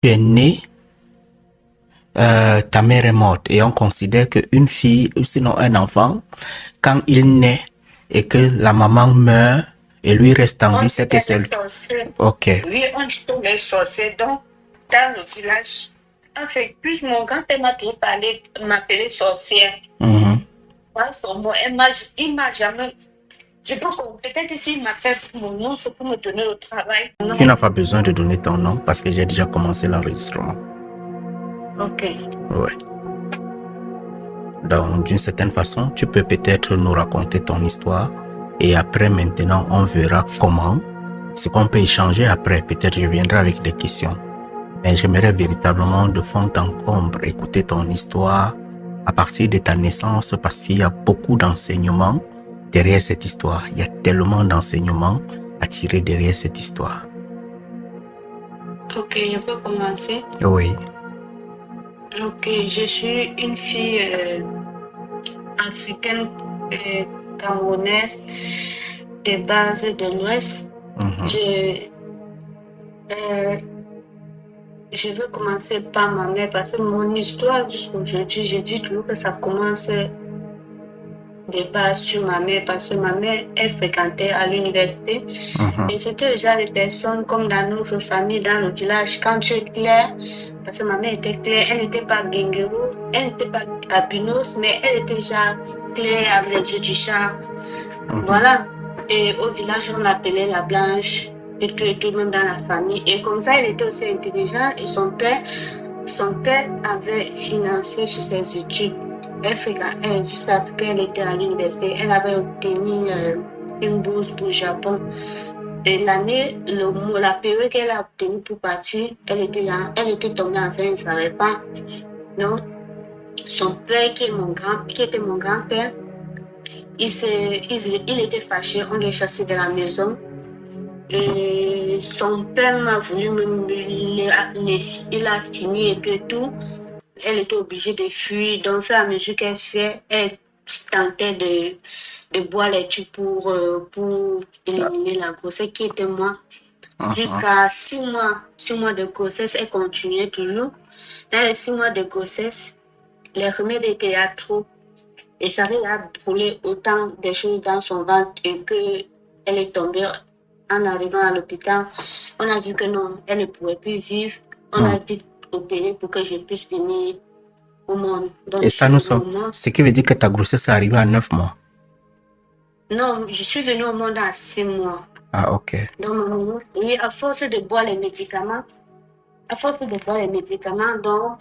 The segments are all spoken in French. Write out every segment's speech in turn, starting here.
Tu es né, ta mère est morte et on considère qu'une fille ou sinon un enfant, quand il naît et que la maman meurt et lui reste en vie, c'est que c'est... Ok. Oui, on dit tous les sorciers. Donc, dans le village, en fait, plus mon grand-père m'a toujours parlé, m'appeler sorcière. Il m'a jamais... Je pense que peut-être s'il m'appelle mon nom, c'est pour me donner le travail. Tu n'as pas besoin de donner ton nom parce que j'ai déjà commencé l'enregistrement. Ok. Ouais. Donc, d'une certaine façon, tu peux peut-être nous raconter ton histoire et après, maintenant, on verra comment. Ce qu'on peut échanger après, peut-être je viendrai avec des questions. Mais j'aimerais véritablement de fond en comble écouter ton histoire à partir de ta naissance parce qu'il y a beaucoup d'enseignements derrière cette histoire. Il y a tellement d'enseignements à tirer derrière cette histoire. Ok, je peux commencer? Oui. Ok, je suis une fille africaine camerounaise de base de l'Ouest. Je veux commencer par ma mère parce que mon histoire jusqu'aujourd'hui, j'ai dit toujours que ça commence de base sur ma mère parce que ma mère, elle fréquentait à l'université. Et c'était déjà des personnes comme dans notre famille, dans le village. Quand tu es claire, parce que ma mère était claire, elle n'était pas guinguerou, elle n'était pas albinos, mais elle était déjà claire avec les yeux du chat. Voilà. Et au village, on l'appelait la blanche. Et tout le monde dans la famille. Et comme ça, elle était aussi intelligente. Et son père avait financé sur ses études. Jusqu'à ce qu'elle était à l'université, elle avait obtenu une bourse pour le Japon. Et l'année, la période qu'elle a obtenue pour partir, elle était tombée enceinte, elle ne savait pas. Donc, son père, qui était mon grand-père, il était fâché, on l'a chassé de la maison. Et son père m'a voulu il a fini et tout. Elle était obligée de fuir. Donc, au fur et à mesure qu'elle fait, elle tentait de boire les tubes pour éliminer la grossesse qui était moi. Jusqu'à 6 mois de grossesse, elle continuait toujours. Dans les 6 mois de grossesse, les remèdes étaient à trop. Et ça a brûlé autant de choses dans son ventre et qu'elle est tombée. En arrivant à l'hôpital, on a vu que non, elle ne pouvait plus vivre. On a vite opéré pour que je puisse venir au monde. Donc, et ça nous sommes. Ce qui veut dire que ta grossesse est arrivée à 9 mois. Non, je suis venue au monde à 6 mois. Ah, ok. Donc, oui, à force de boire les médicaments, donc,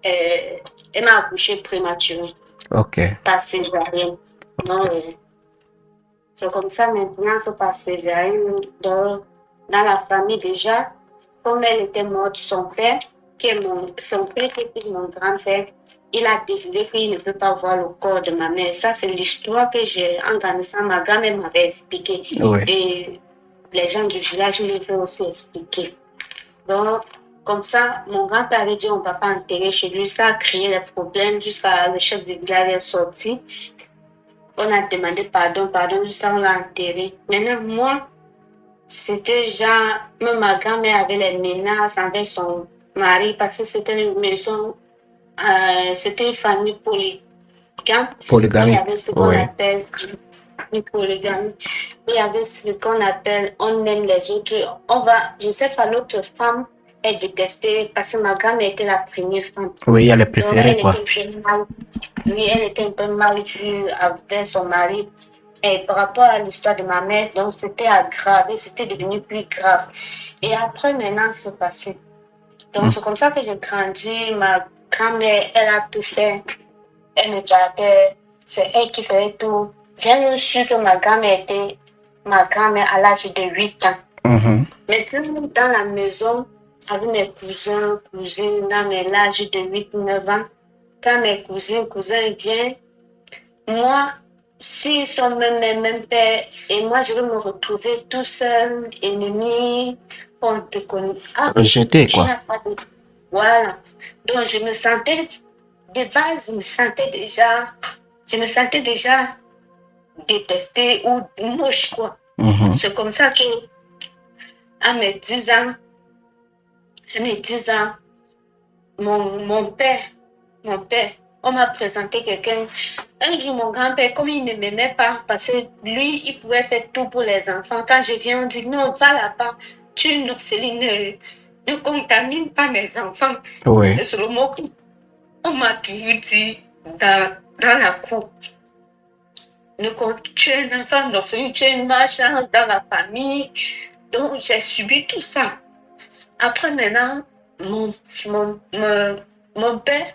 elle m'a accouché prématurée. Ok. Par césarienne. Donc, c'est comme ça maintenant que par césarienne, donc, dans la famille déjà, comme elle était morte, son père, qui était mon grand-père, il a décidé qu'il ne peut pas voir le corps de ma mère. Ça, c'est l'histoire que j'ai, en grandissant, ma grand-mère m'avait expliqué. Oui. Et les gens du village m'avaient aussi expliqué. Donc, comme ça, mon grand-père avait dit on ne va pas enterrer chez lui. Ça a créé des problèmes jusqu'à le chef de village est sorti. On a demandé pardon, jusqu'à on l'a enterré. Maintenant, moi, c'était genre, même ma grand-mère avait les menaces envers son mari parce que c'était une maison, c'était une famille polygamique. Il y avait ce qu'on appelle une polygamie. Il y avait ce qu'on appelle on aime les autres. Je sais pas, l'autre femme est détestée parce que ma grand-mère était la première femme. Oui, elle est préférée, quoi. Elle était un peu mal vue avec son mari. Et par rapport à l'histoire de ma mère, donc c'était aggravé, c'était devenu plus grave. Et après, maintenant, c'est passé. Donc, c'est comme ça que j'ai grandi. Ma grand-mère, elle a tout fait. Elle me battait. C'est elle qui faisait tout. J'ai même su que ma grand-mère était ma grand-mère à l'âge de 8 ans. Maintenant, dans la maison, avec mes cousins, cousines, dans l'âge de 8-9 ans, quand mes cousins viennent, moi, s'ils sont même père, et moi, je vais me retrouver tout seul, ennemi, on te connaît. Rejeté, quoi. Voilà. Donc, je me sentais, de base, je me sentais déjà détestée ou moche, quoi. C'est comme ça que, à mes 10 ans, mon père, on m'a présenté quelqu'un. Un jour, mon grand-père, comme il ne m'aimait pas, parce que lui, il pouvait faire tout pour les enfants. Quand je viens, on dit non, va là-bas, tu es une orpheline, ne contamine pas mes enfants. Oui. C'est le mot qu'on m'a toujours dit dans la cour. Tu es un enfant d'orpheline, tu es une malchance dans la famille. Donc, j'ai subi tout ça. Après, maintenant, mon père,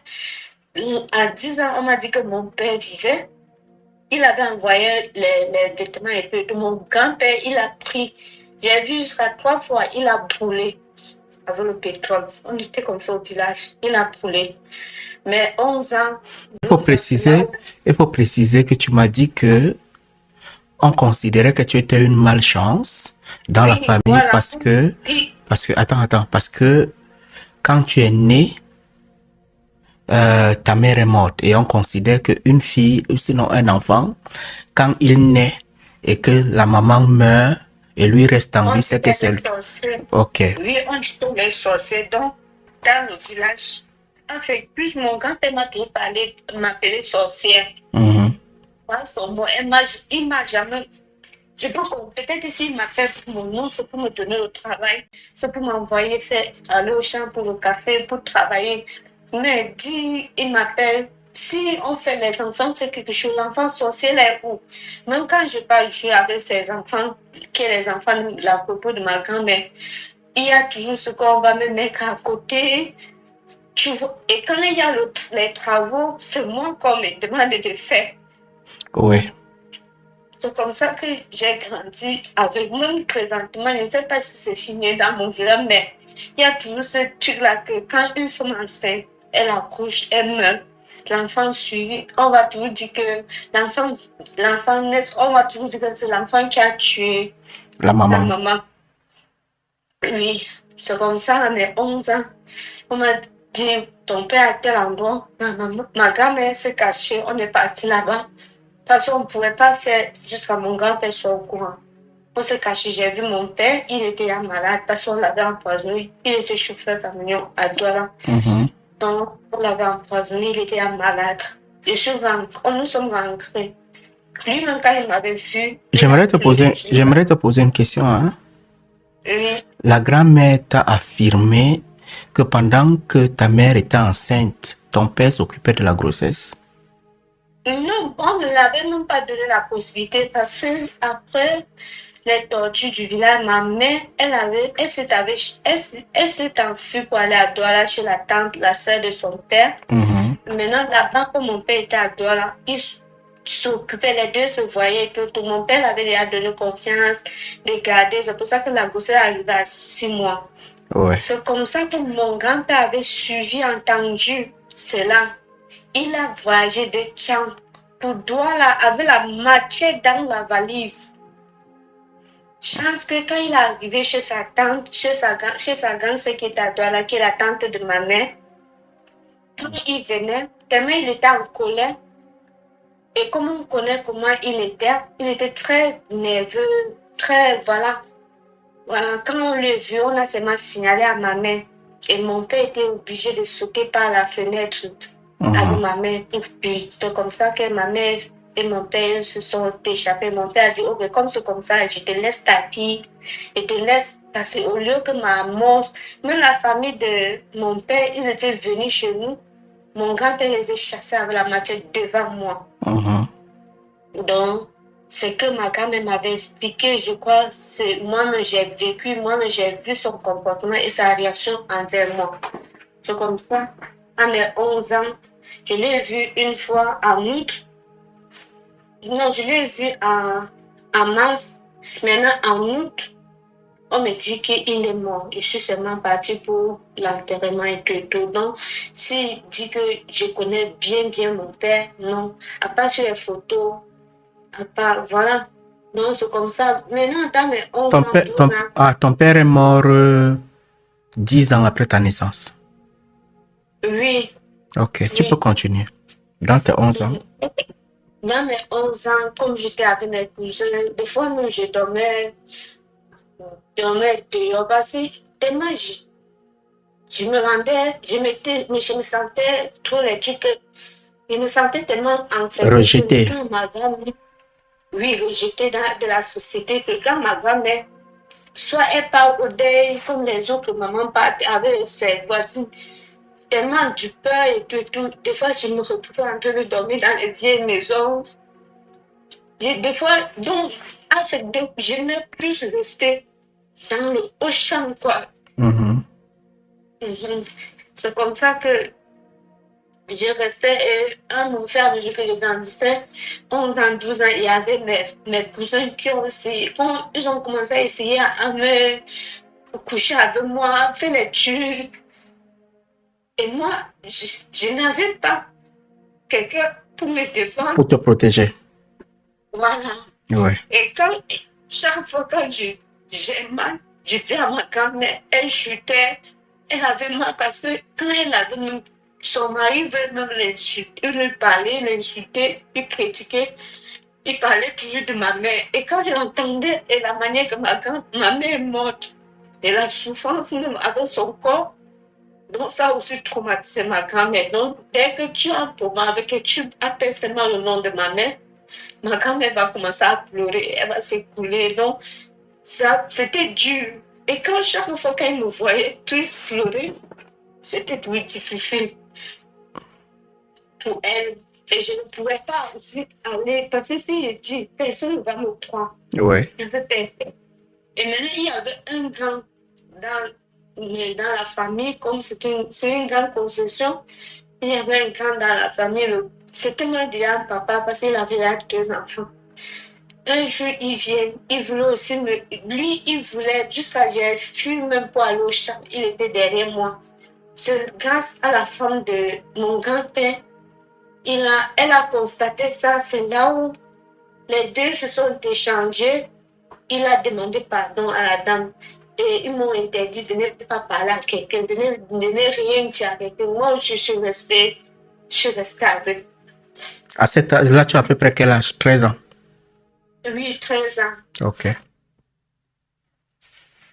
à 10 ans, on m'a dit que mon père vivait. Il avait envoyé les vêtements et tout. Mon grand-père, il a pris. J'ai vu jusqu'à 3 fois, il a brûlé avec le pétrole. On était comme ça au village. Il a brûlé. Mais 11 ans. Il faut préciser que tu m'as dit que on considérait que tu étais une malchance dans la famille, voilà. parce que quand tu es né, ta mère est morte et on considère qu'une fille ou sinon un enfant, quand il naît et que la maman meurt et lui reste en vie, c'est que c'est... Ok. Oui, on dit tous les sorciers. Donc, dans le village, en fait, plus mon grand-père m'a toujours parlé, m'appeler sorcière. Il m'a jamais... Je pense que peut-être s'il m'appelle pour mon nom, c'est pour me donner le travail, c'est pour m'envoyer aller au champ pour le café, pour travailler. Mais il m'appelle, si on fait les enfants, c'est quelque chose, l'enfant sorcier là où. Même quand je parle jouer avec ces enfants, qui est les enfants de la propos de ma grand-mère, il y a toujours ce qu'on va me mettre à côté. Tu vois, et quand il y a les travaux, c'est moi qu'on me demande de faire. Oui. C'est comme ça que j'ai grandi avec, même présentement, je ne sais pas si c'est fini dans mon village, mais il y a toujours ce truc-là que quand une femme enceinte, elle accouche, elle meurt, l'enfant suit, on va toujours dire que l'enfant naît, on va toujours dire que c'est l'enfant qui a tué la maman. Oui, c'est comme ça, à mes 11 ans, on m'a dit, ton père à tel endroit, ma grand-mère s'est cachée, on est parti là-bas. Parce qu'on ne pouvait pas faire jusqu'à mon grand-père soit au courant. On s'est caché, j'ai vu mon père, il était malade parce qu'on l'avait empoisonné. Il était chauffeur camion à Douala. Donc, on l'avait empoisonné, il était malade. Nous sommes rentrés. Lui-même, quand il m'avait vu... J'aimerais te poser une question. Hein? Oui. La grand-mère t'a affirmé que pendant que ta mère était enceinte, ton père s'occupait de la grossesse. Non, on ne l'avait même pas donné la possibilité parce que après les tortures du village, ma mère, elle s'est enfuie pour aller à Douala chez la tante, la sœur de son père. Maintenant, là-bas, quand mon père était à Douala, il s'occupait, les deux se voyaient tout. Mon père avait déjà donné confiance de garder. C'est pour ça que la grossesse arrivait à 6 mois. Ouais. C'est comme ça que mon grand-père avait suivi, entendu cela. Il a voyagé de Tchang pour Douala avec la machette dans la valise. Chance que quand il est arrivé chez sa tante, chez sa grande sœur qui était à Douala, qui est la tante de ma mère, quand il venait, tellement il était en colère. Et comme on connaît comment il était très nerveux, très, voilà. Quand on l'a vu, on a seulement signalé à ma mère. Et mon père était obligé de sauter par la fenêtre avec ma mère. C'est comme ça que ma mère et mon père se sont échappés. Mon père a dit, ok, comme c'est comme ça, je te laisse ta fille. Et te laisse passer. Au lieu que ma mort, même la famille de mon père, ils étaient venus chez nous. Mon grand-père les a chassés avec la machette devant moi. Donc, c'est que ma grand-mère m'avait expliqué, je crois, c'est moi-même j'ai vécu, moi-même j'ai vu son comportement et sa réaction envers moi. C'est comme ça, à mes 11 ans, je l'ai vu une fois en août. Non, je l'ai vu en mars. Maintenant, en août, on me dit qu'il est mort. Je suis seulement partie pour l'enterrement et tout. Donc, s'il dit que je connais bien mon père, non. À part sur les photos, à part, voilà. Non, c'est comme ça. Maintenant, dans mes 11 ans, 12 ans... ton père est mort 10 ans après ta naissance. Oui. Ok, tu peux continuer. Dans tes 11 ans. Dans mes 11 ans, comme j'étais avec mes cousins, des fois, même, je dormais dehors parce que tellement je me sentais trop l'étude que je me sentais tellement enfermée. Rejetée. Quand ma grand-mère, oui, rejetée de la société, que quand ma grand-mère, soit elle part au deuil, comme les autres, que maman part avec ses voisines, tellement du peur et tout. Des fois, je me retrouvais en train de dormir dans les vieilles maisons. Des fois, donc, j'aimais plus rester dans le haut champ, quoi. C'est comme ça que je restais et mon frère, à mesure que je grandissais, 11 ans, 12 ans, il y avait mes cousins qui ont essayé, quand ils ont commencé à essayer à me coucher avec moi, faire les trucs. Et moi, je n'avais pas quelqu'un pour me défendre. Pour te protéger. Voilà. Ouais. Et chaque fois que j'ai mal, je dis à ma grand-mère, elle chutait, elle avait mal parce que quand elle avait même, son mari veut même l'insulter, lui parler, l'insulter, lui critiquer, il parlait toujours de ma mère. Et quand je l'entendais, et la manière que ma mère est morte, et la souffrance même avec son corps, donc ça aussi traumatisé ma grand-mère. Donc dès que tu as un problème avec et tu appelles seulement le nom de ma mère va commencer à pleurer, elle va s'écouler. Donc ça, c'était dur. Et quand chaque fois qu'elle me voyait triste pleurer, c'était plus difficile pour elle. Et je ne pouvais pas aussi aller, parce que si je dis, personne ne va me croire. Ouais. Je veux personne. Et maintenant, il y avait un grand dans la famille, comme c'est une grande concession, il y avait un grand dans la famille. C'était moi déjà un papa parce qu'il avait là 2 enfants. Un jour, il vient, il voulait aussi lui, il voulait, jusqu'à j'ai fui même pour aller au champ, il était derrière moi. C'est grâce à la femme de mon grand-père, elle a constaté ça, c'est là où les deux se sont échangés. Il a demandé pardon à la dame et ils m'ont interdit de ne pas parler à quelqu'un, de ne rien dire à quelqu'un. Moi, je suis restée avec. À cet âge-là, tu as à peu près quel âge? 13 ans? Oui, 13 ans. Ok.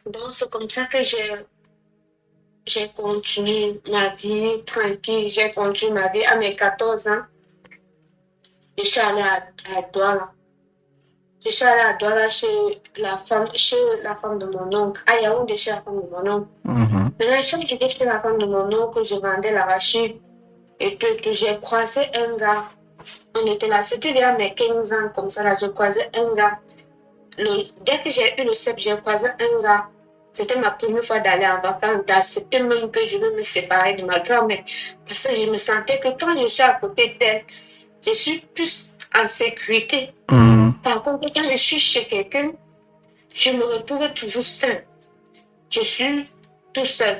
Donc, c'est comme ça que j'ai continué ma vie tranquille. J'ai continué ma vie à mes 14 ans. Je suis allée à Douala. Je suis allée à Douala chez la femme de mon oncle. À Yaoundé, chez la femme de mon oncle. Maintenant, chaque j'étais chez la femme de mon oncle, je vendais l'arachide. Et tout, j'ai croisé un gars. On était là, c'était déjà mes 15 ans, comme ça, là, je croisais un gars. Dès que j'ai eu le CEP, j'ai croisé un gars. C'était ma première fois d'aller en vacances. C'était même que je veux me séparer de ma grand-mère. Parce que je me sentais que quand je suis à côté d'elle, je suis plus en sécurité. Par contre, quand je suis chez quelqu'un, je me retrouve toujours seule. Je suis tout seul.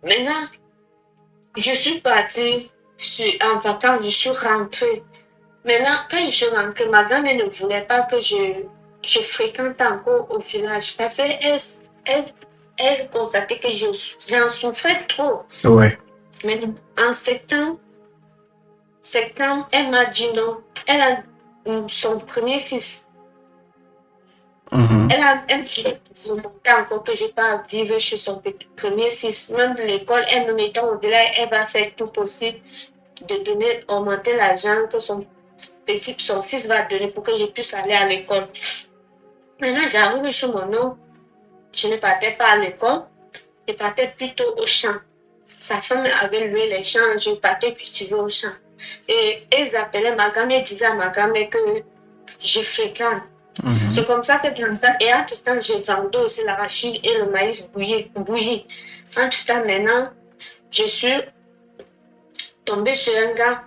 Maintenant, je suis partie en vacances, je suis rentrée. Maintenant, quand je suis rentrée, ma grand-mère ne voulait pas que je fréquente encore au village parce qu'elle constatait que j'en souffrais trop. Ouais. Mais en septembre, elle m'a dit non. Elle a son premier fils. Elle a remonté encore que je pas vivre chez son premier fils. Même de l'école, elle me mettait au village, elle va faire tout possible de augmenter l'argent que son fils va donner pour que je puisse aller à l'école. Maintenant, j'arrive chez mon oncle, je ne partais pas à l'école, je partais plutôt au champ. Sa femme avait loué les champs, je partais cultiver au champ. Et ils appelaient ma grand-mère, disaient à ma grand-mère que je fréquente. C'est comme ça que dans ça, et entre-temps, je vendais aussi l'arachide et le maïs bouilli. Entre-temps, maintenant, je suis tombée sur un gars.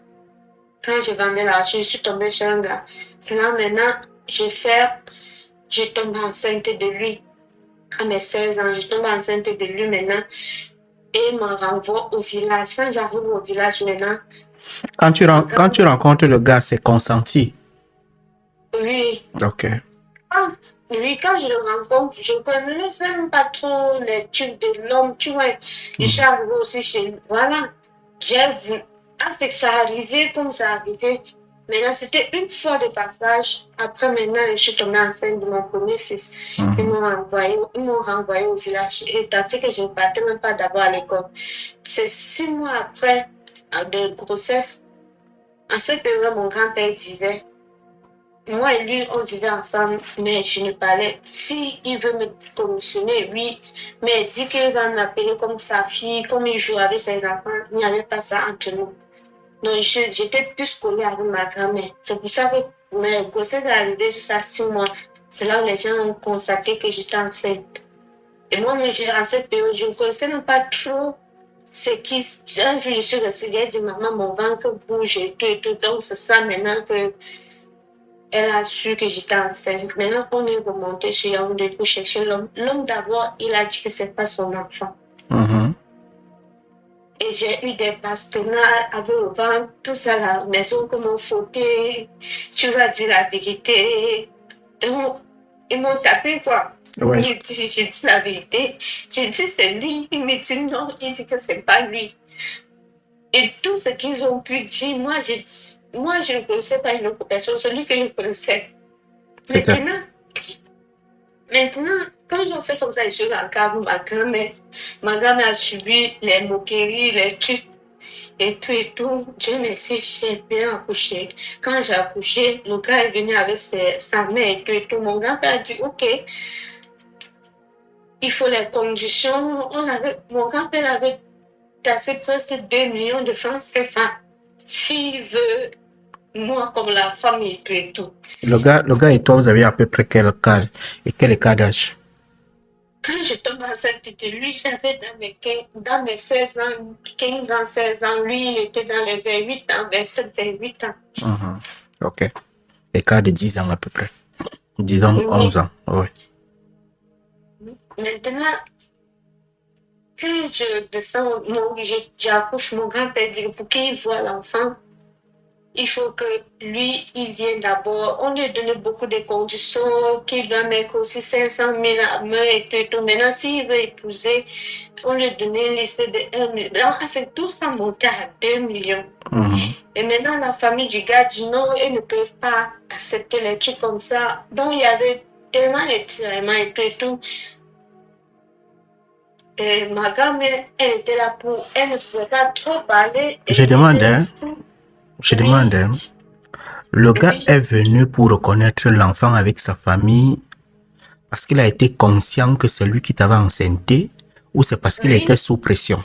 Quand je vendais l'arachide, je suis tombée sur un gars. C'est là maintenant, je tombe enceinte de lui. À mes 16 ans, je tombe enceinte de lui maintenant. Et il me renvoie au village. Quand j'arrive au village maintenant. Quand tu rencontres le gars, c'est consenti? Oui. Ok. Quand je le rencontre, je ne connais même pas trop les trucs de l'homme, tu vois. Je suis arrivée aussi chez lui. Voilà. J'ai vu. Ah, c'est que ça arrivait comme ça arrivait. Maintenant, c'était une fois de passage. Après, maintenant, je suis tombée enceinte de mon premier fils. Ils m'ont renvoyé au village. Et tandis que je ne partais même pas d'abord à l'école. C'est 6 mois après de grossesse. En cette période, mon grand-père vivait. Moi et lui, on vivait ensemble, mais je ne parlais. Si il veut me commissionner, oui, mais il dit qu'il va m'appeler comme sa fille, comme il joue avec ses enfants. Il n'y avait pas ça entre nous. Donc, j'étais plus collée avec ma grand-mère. C'est pour ça que mes grossesses sont arrivées jusqu'à 6 mois. C'est là où les gens ont constaté que j'étais enceinte. Et moi, à cette période, je ne connaissais même pas trop ce qui. Un jour, je suis restée, j'ai dit, maman, mon ventre bouge et tout et tout. Donc, c'est ça maintenant que elle a su que j'étais enceinte. Maintenant, on est remonté sur Yaoundé pour chercher l'homme. L'homme, d'abord, il a dit que c'est pas son enfant. Et j'ai eu des bastonnades avec le ventre, tout ça à la maison, comme on foutait. Tu vas dire la vérité. Ils m'ont tapé, quoi. Ouais. J'ai dit la vérité. J'ai dit c'est lui. Il me dit non. Il dit que c'est pas lui. Et tout ce qu'ils ont pu dire, moi, je ne connaissais pas une autre personne, celui que je connaissais. Maintenant, quand ils ont fait comme ça, je suis encore ma grand-mère. Ma grand-mère a subi les moqueries, les trucs et tout et tout. Dieu merci, j'ai bien accouché. Quand j'ai accouché, le gars est venu avec sa mère et tout et tout. Mon grand-père a dit, OK, il faut les conditions. Mon grand-père avait taxé presque 2 millions de francs CFA. S'il veut, moi comme la famille et tout. Le gars et toi, vous avez à peu près quel écart d'âge? Quand je tombe enceinte de lui, j'avais dans mes 16 ans, 15 ans, 16 ans. Lui, il était dans les 28 ans, 27, 28 ans. Ok. Écart de 10 ans à peu près. Disons 11 ans. Oui. Maintenant, quand je descends, j'accouche, mon grand-père dit pour qu'il voit l'enfant, il faut que lui, il vienne d'abord. On lui a donné beaucoup de conditions, qu'il doit mettre aussi 500 000 à main et tout. Maintenant, s'il veut épouser, on lui a donné une liste de 1 million. Avec tout ça, monté à 2 millions. Et maintenant, la famille du gars dit non, ils ne peuvent pas accepter les trucs comme ça. Donc, il y avait tellement les tiraillements et tout. Et ma grand-mère, elle était là elle ne pouvait pas trop parler. Je demande, le gars est venu pour reconnaître l'enfant avec sa famille parce qu'il a été conscient que c'est lui qui t'avait enceinté ou c'est parce qu'il était sous pression?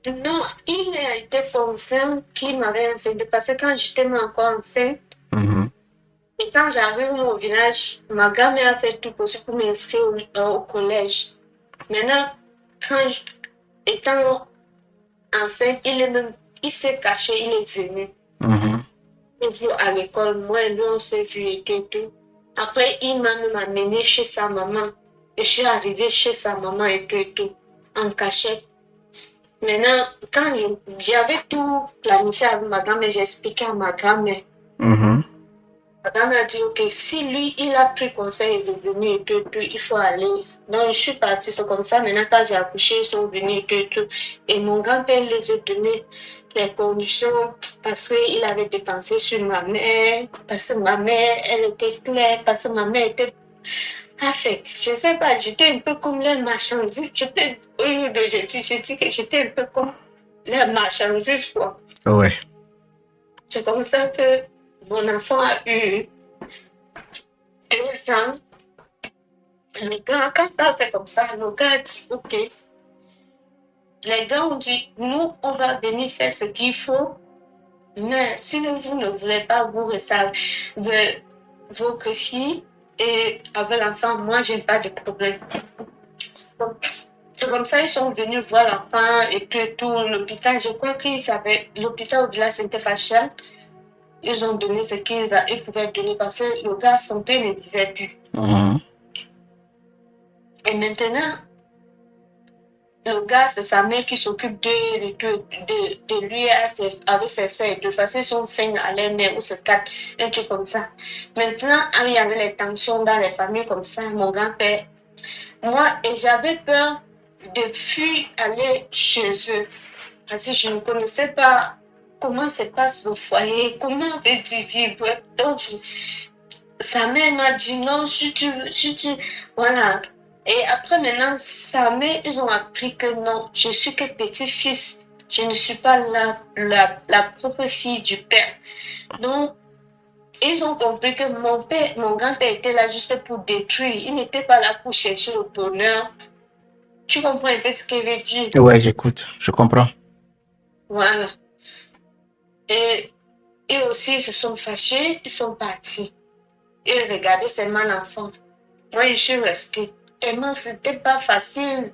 Non, il a été conscient qu'il m'avait enceinte parce que quand j'étais encore enceinte, et quand j'arrive au village, ma grand-mère a fait tout possible pour m'inscrire au collège. Maintenant, étant enceinte, il s'est caché, il est venu. Il dit à l'école, moi et lui, on s'est vu et tout. Après, il m'a même amené chez sa maman. Je suis arrivée chez sa maman et tout, en cachette. Maintenant, quand j'avais tout planifié avec ma grand-mère, j'ai expliqué à ma grand-mère. Ma grand-mère a dit, OK, si lui, il a pris conseil de venir et tout, il faut aller. Donc, je suis partie, c'est comme ça. Maintenant, quand j'ai accouché, ils sont venus et tout. Et mon grand-père les a donné les conditions parce qu'il avait dépensé sur ma mère, parce que ma mère, elle était claire, parce que ma mère était affecte. Je ne sais pas, j'étais un peu comme les marchandises. Au jour d'aujourd'hui, je dis que j'étais un peu comme les marchandises, quoi. Ouais. C'est comme ça que mon enfant a eu 2 ans. Les gars, quand ça fait comme ça, le gars a dit, OK. Les gars ont dit, nous, on va venir faire ce qu'il faut. Mais si vous ne voulez pas vous ressavoir de votre fille et avec l'enfant, moi, je n'ai pas de problème. C'est comme ça ils sont venus voir l'enfant et tout, l'hôpital. Je crois qu'ils avaient, l'hôpital au village, c'était pas cher. Ils ont donné ce qu'ils pouvaient donner parce que le gars, son père ne vivait plus. Et maintenant, le gars, c'est sa mère qui s'occupe de lui avec ses soeurs. De façon, ils sont 5 à leur mère ou c'est 4, un truc comme ça. Maintenant, il y avait les tensions dans les familles comme ça. Mon grand-père, moi, et j'avais peur de fuir aller chez eux. Parce que je ne connaissais pas comment se passe le foyer, comment on peut y vivre. Donc, sa mère m'a dit non, si tu, voilà. Et après, maintenant, sa mère, ils ont appris que non, je suis que petit-fils. Je ne suis pas la propre fille du père. Donc, ils ont compris que mon grand-père était là juste pour détruire. Il n'était pas là pour chercher le bonheur. Tu comprends un peu ce qu'il veut dire? Ouais, j'écoute, je comprends. Voilà. Et aussi, ils se sont fâchés, ils sont partis. Ils regardaient seulement l'enfant. Moi, je suis restée. Tellement, c'était pas facile.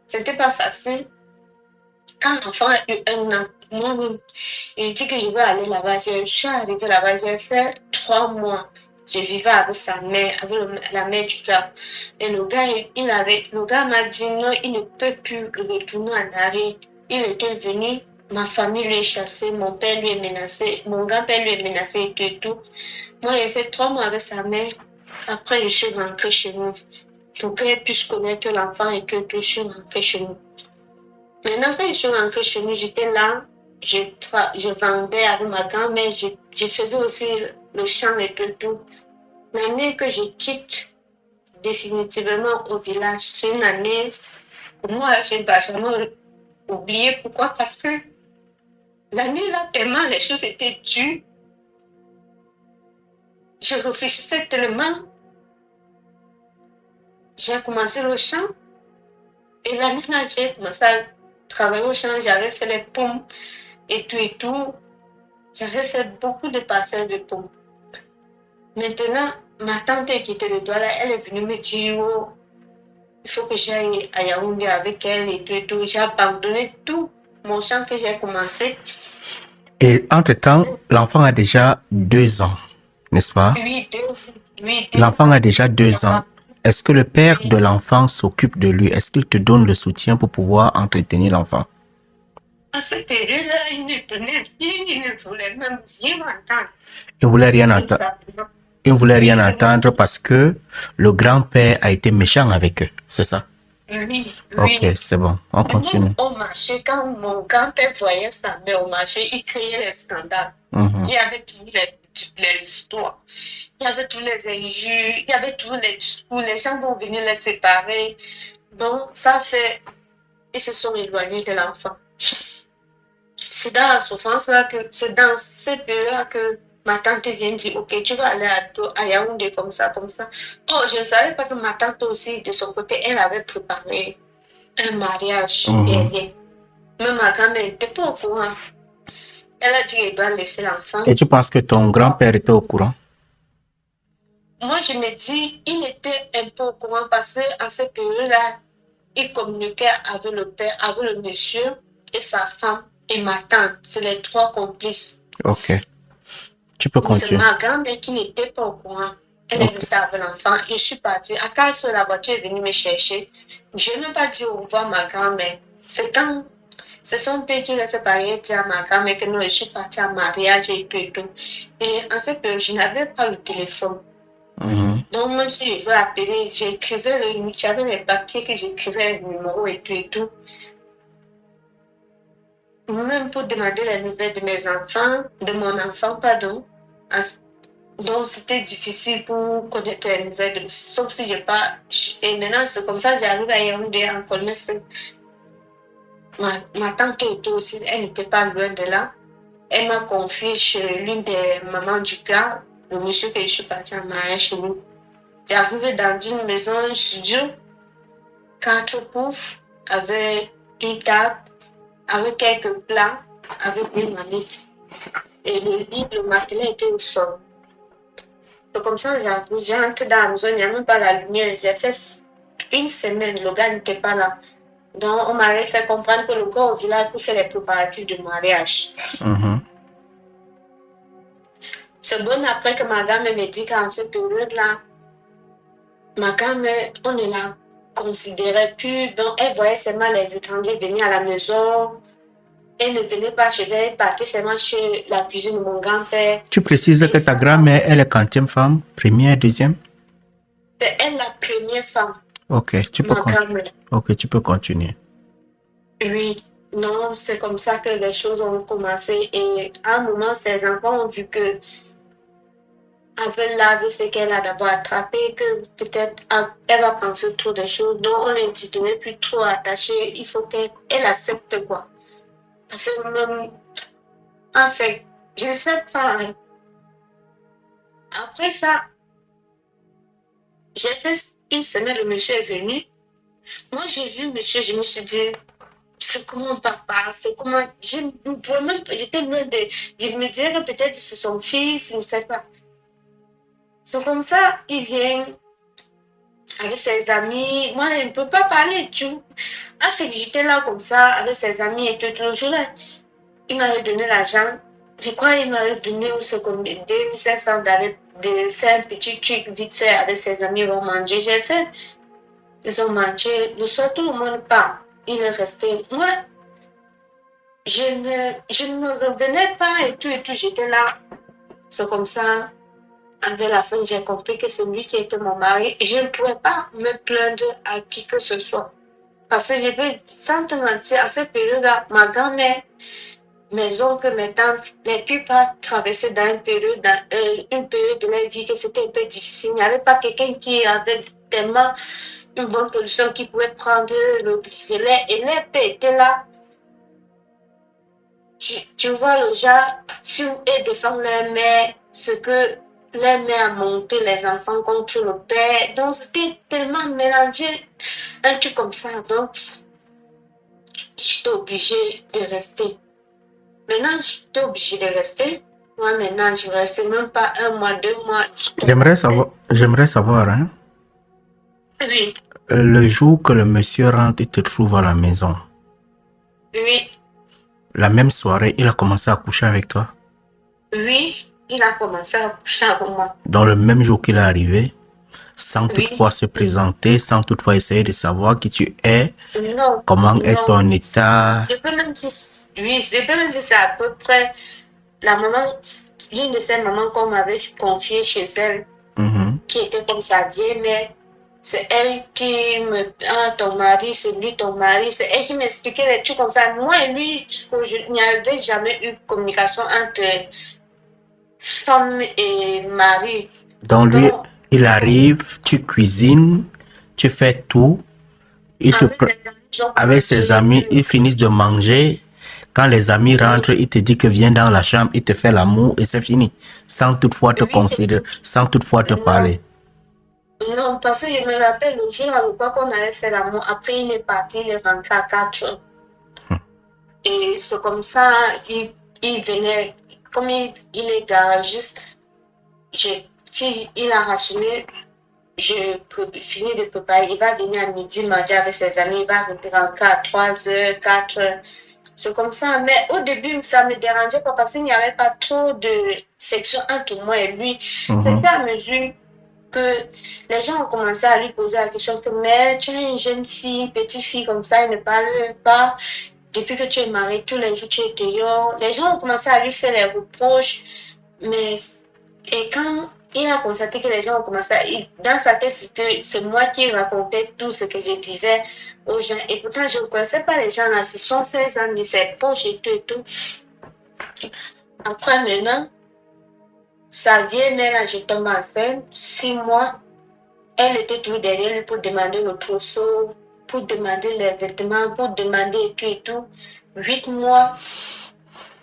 C'était pas facile. Quand l'enfant a eu 1 an, moi-même, je dis que je veux aller là-bas. Je suis arrivée là-bas, j'ai fait 3 mois. Je vivais avec sa mère, avec la mère du gars. Et le gars m'a dit non, il ne peut plus retourner en arrière. Il était venu, ma famille lui est chassée, mon père lui est menacé, mon grand-père lui est menacé et tout et tout. Moi, j'ai fait 3 mois avec sa mère. Après, je suis rentrée chez nous. Pour qu'elle puisse connaître l'enfant et tout, je suis rentrée chez nous. Maintenant, quand je suis rentrée chez nous, j'étais là, je vendais avec ma grand-mère, je faisais aussi le champ et tout. L'année que je quitte définitivement au village, c'est une année, pour moi, je ne vais jamais oublier. Pourquoi? Parce que l'année là, tellement les choses étaient dures, je réfléchissais tellement. J'ai commencé le champ et l'année là, j'ai commencé à travailler au champ, j'avais fait les pommes et tout. J'avais fait beaucoup de parcelles de pommes. Maintenant, ma tante qui était de Douala, elle est venue me dire, oh, il faut que j'aille à Yaoundé avec elle et tout. J'ai abandonné tout mon champ que j'ai commencé. Et entre-temps, l'enfant a déjà 2 ans, n'est-ce pas? Oui, 2 ans. L'enfant a déjà 2 ans. Est-ce que le père de l'enfant s'occupe de lui? Est-ce qu'il te donne le soutien pour pouvoir entretenir l'enfant? À cette période-là, il ne tenait rien, il ne voulait même rien entendre. Il ne voulait rien entendre. Il ne voulait rien entendre parce que le grand-père a été méchant avec eux, c'est ça? Oui. Ok, c'est bon, on continue. Au marché, quand mon grand-père voyait sa mère au marché, il créait les scandales. Il y avait toutes les histoires. Il y avait tous les injures, il y avait tous les discours. Les gens vont venir les séparer. Donc, ça fait... Ils se sont éloignés de l'enfant. C'est dans la souffrance-là que... C'est dans cette période-là que ma tante vient dire, ok, tu vas aller à Yaoundé comme ça. Oh, je ne savais pas que ma tante aussi, de son côté, elle avait préparé un mariage derrière. Mais ma grand-mère n'était pas au courant. Elle a dit qu'elle doit laisser l'enfant. Et tu penses que ton grand-père était au courant? Moi, je me dis, il était un peu au courant parce qu'en cette période-là, il communiquait avec le père, avec le monsieur et sa femme et ma tante. C'est les 3 complices. Ok. Tu peux continuer. C'est ma grand-mère qui n'était pas au courant. Elle est restée avec l'enfant. Je suis partie. À 4 heures, la voiture est venue me chercher. Je n'ai même pas dit au revoir à ma grand-mère. C'est quand c'est son père qui l'a séparé et dit à ma grand-mère que non, je suis partie en mariage et tout. Et en cette période, je n'avais pas le téléphone. Donc, même si je veux appeler, j'avais les papiers que j'écrivais le numéro et tout. Même pour demander les nouvelles de mes enfants, de mon enfant, pardon. Donc, c'était difficile pour connaître les nouvelles, sauf si je pas. Et maintenant, c'est comme ça, j'arrive à Yaoundé en connaissance. Ma tante était aussi, elle n'était pas loin de là. Elle m'a confié chez l'une des mamans du gars, le monsieur que je suis partie en mariage chez nous. J'arrivais dans une maison, un studio, 4 poufs, avec une table, avec quelques plats, avec des marmites. Et le lit de matelas était au sol. Et comme ça, j'entre dans la maison, il n'y a même pas la lumière. J'ai fait 1 semaine, le gars n'était pas là. Donc, on m'avait fait comprendre que le gars au village pour faire les préparatifs du mariage. C'est bon après que ma grand-mère me dit qu'en cette période-là, ma grand-mère, on ne la considérait plus. Donc, elle voyait seulement les étrangers venir à la maison. Elle ne venait pas chez elle, elle partait seulement chez la cuisine de mon grand-père. Tu précises que ta grand-mère, elle est quantième femme? Première, deuxième? C'est elle la première femme. Ok, tu peux continuer. Ok, tu peux continuer. Oui. Non, c'est comme ça que les choses ont commencé. Et à un moment, ses enfants ont vu que avec l'âge, ce qu'elle a d'abord attrapé, que peut-être elle va penser trop des choses, donc on ne l'intitulait plus trop attachée. Il faut qu'elle accepte quoi. Parce que même, en fait, je ne sais pas. Après ça, j'ai fait une semaine, le monsieur est venu. Moi, j'ai vu monsieur, je me suis dit, c'est comment papa, c'est comment. Je ne pouvais même pas, j'étais loin de. Je me disais que peut-être c'est son fils, je ne sais pas. C'est comme ça, il vient avec ses amis. Moi, je ne peux pas parler. En fait, j'étais là comme ça, avec ses amis et tout le jour-là. Il m'avait donné l'argent. Je crois qu'il m'avait donné aussi comme 2500 d'aller de faire un petit truc vite fait avec ses amis. Ils vont manger. J'ai fait. Ils ont mangé. Le soir, tout le monde part. Il est resté. Moi, je ne me revenais pas et tout. J'étais là. C'est comme ça. Avec la fin, j'ai compris que c'est lui qui était mon mari. Et je ne pouvais pas me plaindre à qui que ce soit. Parce que je peux, sans te mentir, à cette période-là, ma grand-mère, mes oncles, mes tantes, les plupart traversaient dans une période de leur vie que c'était un peu difficile. Il n'y avait pas quelqu'un qui avait tellement une bonne position qui pouvait prendre le relais. Et les pères étaient là. Tu vois le genre, sur et défendre leur mère, ce que leur mère a monté les enfants contre le père. Donc c'était tellement mélangé, un truc comme ça. Donc j'étais obligée de rester. Maintenant, j'étais obligée de rester. Moi, maintenant, je ne restais même pas 1 mois, 2 mois. J'aimerais savoir, hein, Oui, le jour que le monsieur rentre et te trouve à la maison, oui, la même soirée, il a commencé à coucher avec toi. oui, il a commencé à coucher avec moi. Dans le même jour qu'il est arrivé, sans Oui, toutefois se présenter, sans toutefois essayer de savoir qui tu es, non, comment est ton non. état. Je peux même dire, oui, je peux même dire c'est à peu près la maman, l'une de ces mamans qu'on m'avait confiée chez elle, qui était comme sa vieille mère. C'est elle qui me. Ah, ton mari, c'est lui, ton mari. C'est elle qui m'expliquait les trucs comme ça. Moi et lui, il n'y avait jamais eu communication entre femme et mari. Donc lui, Donc, il arrive, tu cuisines, tu fais tout. Avec ses amis, ils finissent de manger. Quand les amis rentrent, il te dit que viens dans la chambre, il te fait l'amour et c'est fini. Sans toutefois te considérer, sans toutefois te parler. Non, parce que je me rappelle le jour avec quoi qu'on avait fait l'amour. Après, il est parti, il est rentré à 4 heures. Et c'est comme ça, il venait, comme il est garagiste, si il a rationné, je finis de préparer. Il va venir à midi manger avec ses amis, il va rentrer à 3 heures, 4 heures. C'est comme ça. Mais au début, ça ne me dérangeait pas parce qu'il n'y avait pas trop de section entre moi et lui. C'était à mesure que les gens ont commencé à lui poser la question que mais tu es une jeune fille, une petite fille comme ça, elle ne parle pas. Depuis que tu es mariée, tous les jours tu es dehors. Les gens ont commencé à lui faire les reproches. Mais et quand il a constaté que les gens ont commencé à... Dans sa tête, c'est moi qui racontais tout ce que je vivais aux gens. Et pourtant, je ne connaissais pas les gens là. Ce sont ses amis, ses proches et tout et tout. Après, maintenant, sa vieille mère, là, je tombe enceinte, 6 mois. Elle était toujours derrière lui pour demander le trousseau, pour demander les vêtements, pour demander et tout et tout. 8 mois.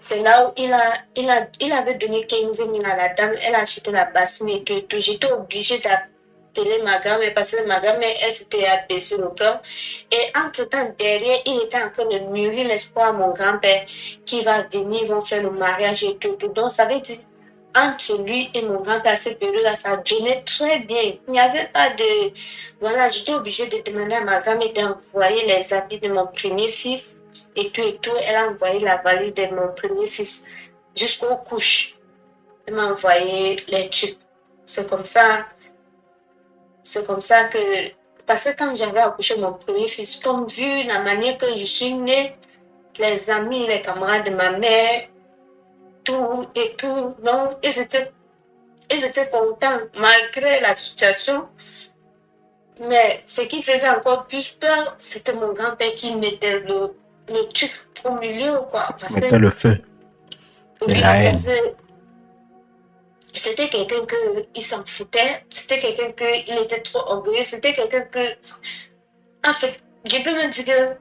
C'est là où il avait donné 15 000 à la dame. Elle a acheté la bassine et tout et tout. J'étais obligée d'appeler ma grand-mère parce que ma grand-mère, elle s'était abaissée le cœur. Et entre-temps, derrière, il était en train de mûrir l'espoir à mon grand-père qui va venir, ils vont faire le mariage et tout et tout. Donc, ça veut dire, entre lui et mon grand-père, à cette période-là, ça donnait très bien. Il n'y avait pas de... Voilà, j'étais obligée de demander à ma grand-mère d'envoyer les habits de mon premier fils. Et tout, elle a envoyé la valise de mon premier fils jusqu'aux couches. Elle m'a envoyé les trucs. C'est comme ça que... Parce que quand j'avais accouché mon premier fils, comme vu la manière que je suis née, les amis, les camarades de ma mère, tout et tout, non, ils étaient contents malgré la situation. Mais ce qui faisait encore plus peur, c'était mon grand-père qui mettait le truc au milieu, quoi. Parce Mettait le feu. oui, la haine. parce que c'était quelqu'un qui s'en foutait, c'était quelqu'un qui était trop orgueilleux, c'était quelqu'un que, en fait, je peux me dire que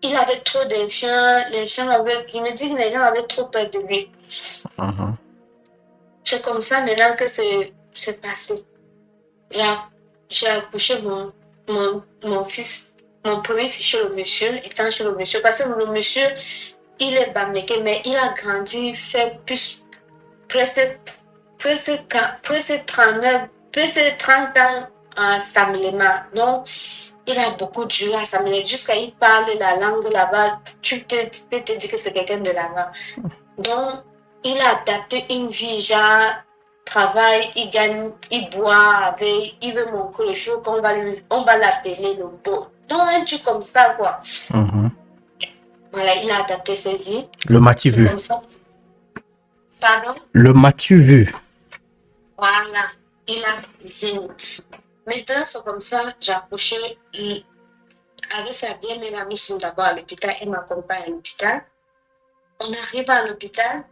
il avait trop d'influence, je me dis que les gens avaient trop peur de lui. C'est comme ça maintenant que c'est passé. J'ai accouché mon fils, mon premier fils chez le monsieur, étant chez le monsieur, parce que le monsieur, il est bamléké, mais il a grandi, fait presque 39, presque 30 ans à Samlema. Donc, il a beaucoup duré à Samlema. Jusqu'à il parle la langue là-bas, tu peux te dire que c'est quelqu'un de là-bas. Donc, il a adapté une vie, genre, travaille, il gagne, il boit avec, il veut montrer le jour qu'on va l'appeler le beau. Donc, un truc comme ça, quoi. Voilà, il a adapté sa vie. Le m'as-tu vu? Comme ça. Pardon? Le m'as-tu vu? Voilà. Il a... Maintenant, c'est comme ça, j'ai accouché avec sa vieille mère amie, sont d'abord à l'hôpital, elle m'accompagne à l'hôpital. On arrive à l'hôpital,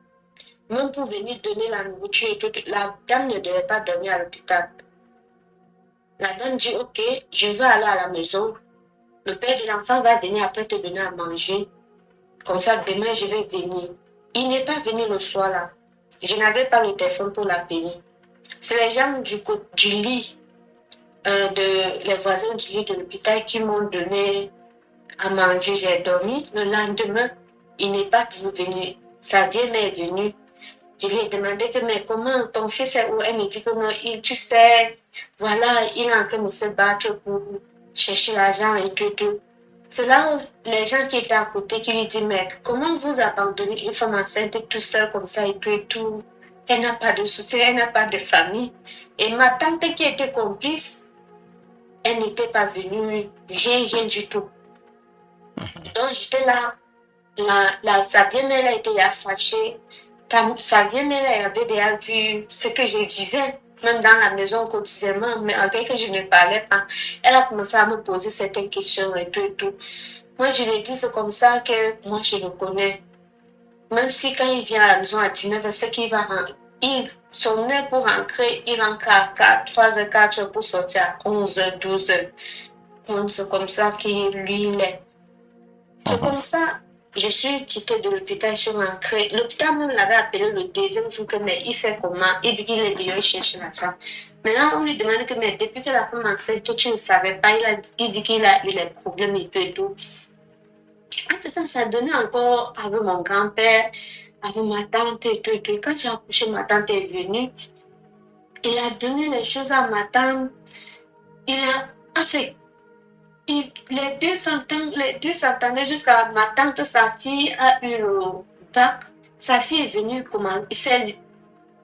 même pour venir donner la nourriture et tout, la dame ne devait pas dormir à l'hôpital. La dame dit, ok, je vais aller à la maison. Le père de l'enfant va venir après te donner à manger. Comme ça, demain, je vais venir. Il n'est pas venu le soir là. Je n'avais pas le téléphone pour l'appeler. C'est les gens du lit, les voisins du lit de l'hôpital qui m'ont donné à manger. J'ai dormi. Le lendemain, il n'est pas toujours venu. Sa vieille mère est venue. Je lui ai demandé que, mais comment ton fils est où? Elle me dit que non, tu sais, voilà, il est en train de se battre pour chercher l'argent et tout. C'est là où les gens qui étaient à côté qui lui disent, mais comment vous abandonnez une femme enceinte toute seule comme ça et tout? Elle n'a pas de soutien, elle n'a pas de famille. Et ma tante qui était complice, elle n'était pas venue, rien du tout. Donc j'étais là, sa vieille mère a été fâchée. Sa vieille mère avait déjà vu ce que je disais, même dans la maison quotidiennement, mais en que je ne parlais pas. Elle a commencé à me poser certaines questions et tout. Moi, je lui ai dit, c'est comme ça que moi, je le connais. Même si quand il vient à la maison à 19h, c'est qu'il va rentrer. Son heure pour rentrer, il rentre à 3h, 4h pour sortir à 11h, 12h. Donc, c'est comme ça qu'il lui, il est. C'est comme ça. Je suis quittée de l'hôpital, je suis rentrée. L'hôpital même l'avait appelé le deuxième jour que, mais il fait comment? Il dit qu'il est dehors, il cherche l'argent. Maintenant, on lui demande que, mais depuis que la femme enceinte, que tu ne savais pas, il dit qu'il a eu les problèmes et tout. Entre-temps, ça donnait encore avec mon grand-père, avec ma tante et tout. Quand j'ai accouché, ma tante est venue. Il a donné les choses à ma tante. En fait, les deux s'entendaient jusqu'à ma tante, sa fille a eu le bac. Sa fille est venue faire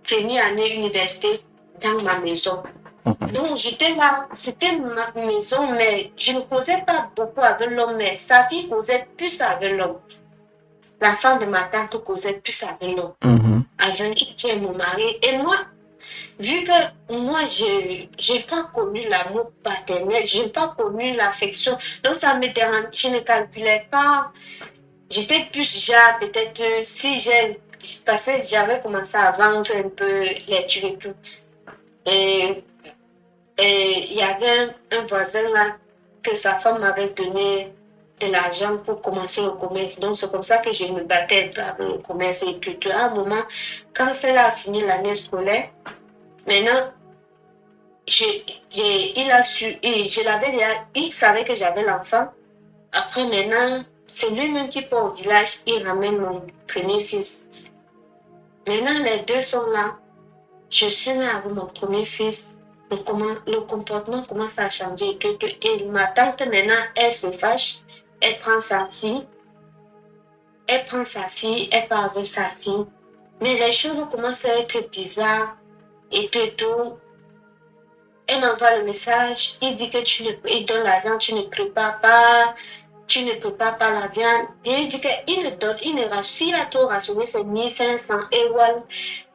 première année université dans ma maison. Donc j'étais là, c'était ma maison, mais je ne causais pas beaucoup avec l'homme, mais sa fille causait plus avec l'homme. La femme de ma tante causait plus avec l'homme. Avec qui est mon mari. Et moi, vu que moi, je n'ai pas connu l'amour paternel, je n'ai pas connu l'affection, donc ça me dérange, je ne calculais pas. J'étais plus genre, peut-être, parce que j'avais commencé à vendre un peu les trucs et tout. Et il y avait un voisin là, que sa femme m'avait donné de l'argent pour commencer le commerce. Donc, c'est comme ça que je me battais un peu avec le commerce et tout. À un moment, quand celle a fini l'année scolaire, maintenant, il savait que j'avais l'enfant. Après, maintenant, c'est lui-même qui part au village, il ramène mon premier fils. Maintenant, les deux sont là. Je suis là avec mon premier fils. Le comportement commence à changer et tout. Et ma tante, maintenant, elle se fâche. Elle prend sa fille. Elle part avec sa fille. Mais les choses commencent à être bizarres et tout. Elle m'envoie le message, il dit que il donne l'argent, tu ne prépares pas la viande. Et il dit qu'il ne donne, s'il a trop rationné, c'est 1500 et voilà.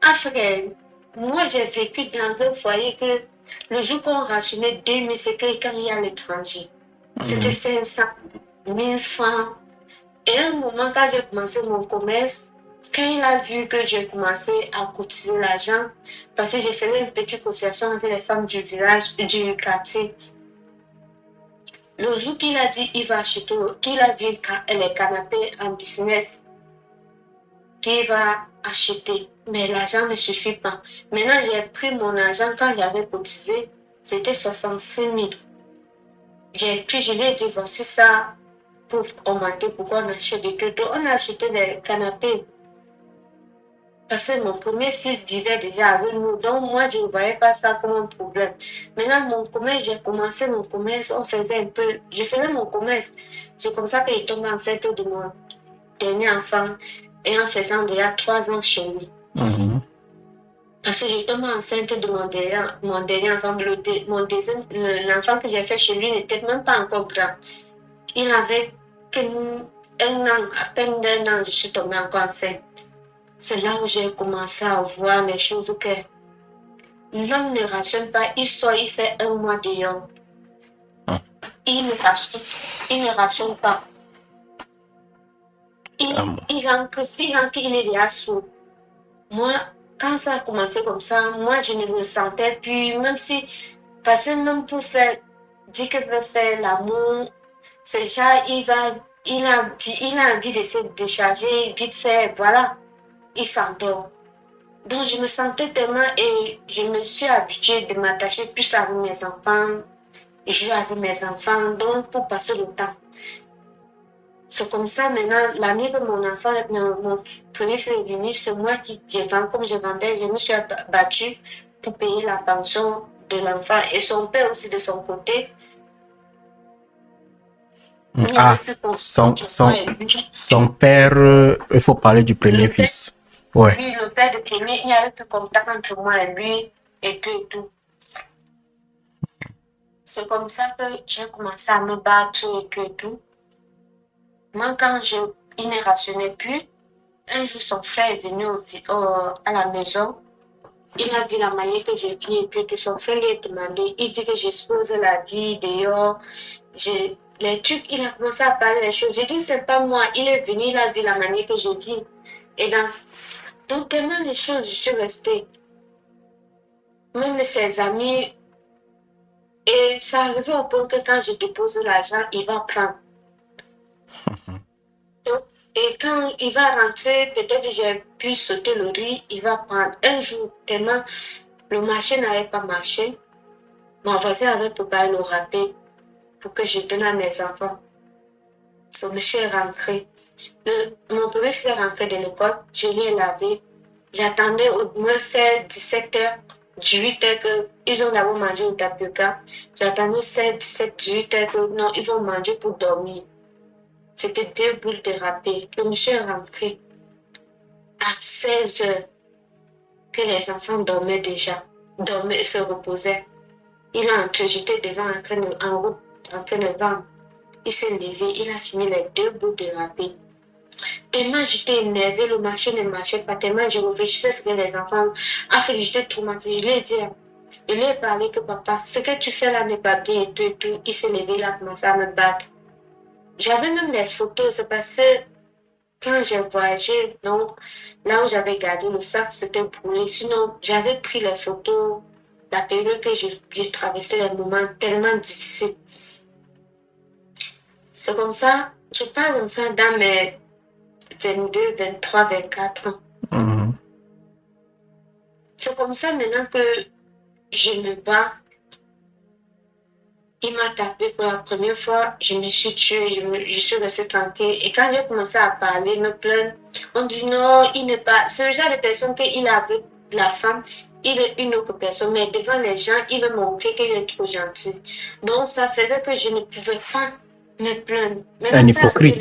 Après, moi j'ai vécu dans un foyer que le jour qu'on rationnait 2000, c'est quelqu'un qui est à l'étranger. C'était 500. 1000 francs. Et à un moment, quand j'ai commencé mon commerce, quand il a vu que j'ai commencé à cotiser l'argent, parce que j'ai fait une petite cotisation avec les femmes du village, du quartier, le jour qu'il a dit il va acheter, qu'il a vu les canapés en business, qu'il va acheter, mais l'argent ne suffit pas. Maintenant, j'ai pris mon argent quand j'avais cotisé, c'était 65 000. J'ai pris, je lui ai dit, voici ça pour augmenter, pourquoi on achète des trucs. On a acheté des canapés. Parce que mon premier fils vivait déjà avec nous, donc moi, je ne voyais pas ça comme un problème. Maintenant, mon commerce, j'ai commencé mon commerce, je faisais mon commerce. C'est comme ça que je tombé enceinte de mon dernier enfant et en faisant déjà 3 ans chez lui. Parce que je tombé enceinte de mon dernier enfant, l'enfant que j'ai fait chez lui n'était même pas encore grand. Il avait un an, à peine d'un an, je suis tombée encore enceinte. C'est là où j'ai commencé à voir les choses que l'homme ne rationne pas, il sort, il fait 1 mois dehors. Il ne rationne pas. Il rentre, s'il rentre, il est déjà sourd. Moi, quand ça a commencé comme ça, moi, je ne me sentais plus, même si, parce que même pour dire qu'il veut faire l'amour, c'est déjà, il a envie de se décharger, vite fait, voilà, il s'endort. Donc, je me sentais tellement et je me suis habituée de m'attacher plus avec mes enfants, jouer avec mes enfants, donc pour passer le temps. C'est comme ça, maintenant, l'année que mon premier fils est venu, c'est moi comme je vendais, je me suis battue pour payer la pension de l'enfant et son père aussi de son côté. Son père, il faut parler du premier fils. Ouais. Oui, le père de premier, il n'y avait plus contact entre moi et lui et tout. C'est comme ça que j'ai commencé à me battre et tout. Moi, quand il ne rationnait plus, un jour, son frère est venu à la maison. Il a vu la manière que j'ai vis et tout. Son frère lui a demandé, il dit que j'expose la vie dehors. Les trucs, il a commencé à parler des choses. J'ai dit, c'est pas moi. Il est venu, il a vu la manière que je vis. Et donc, tellement les choses, je suis restée. Même ses amis. Et ça arrivait au point que quand je dépose l'argent, il va prendre. Et quand il va rentrer, peut-être j'ai pu sauter le riz, il va prendre. Un jour, tellement le marché n'avait pas marché, mon voisin avait préparé le râpé pour que je donne à mes enfants. Ce monsieur est rentré. Mon premier fils est rentré de l'école, je lui ai lavé. J'attendais au moins 17 heures, 18 heures qu'ils ont d'abord mangé au tapioca. J'attendais 17, 18 heures que non, ils vont manger pour dormir. C'était 2 boules de râpé. Le monsieur est rentré à 16 heures que les enfants dormaient déjà, se reposaient. Il a entré, j'étais devant en route, en train de vendre. Il s'est levé, il a fini les 2 boules de râpé. Tellement j'étais énervée, le marché ne marchait pas, tellement je réfléchissais à ce que les enfants ont fait, j'étais traumatisée. Je lui ai parlé que papa, ce que tu fais là n'est pas bien et tout. Il s'est levé, il a commencé à me battre. J'avais même les photos, c'est parce que quand j'ai voyagé, donc là où j'avais gardé le sac, c'était brûlé. Sinon, j'avais pris les photos, la période que j'ai traversé les moments tellement difficiles. C'est comme ça, je parle comme ça dans mes 22, 23, 24 ans. C'est comme ça maintenant que je me bats. Il m'a tapé pour la première fois, je me suis tuée, je suis restée tranquille. Et quand j'ai commencé à parler, me plaindre, on dit non, il n'est pas. C'est le genre de personne qu'il a avec la femme, il est une autre personne, mais devant les gens, il veut montrer qu'il est trop gentil. Donc ça faisait que je ne pouvais pas me plaindre. Un hypocrite.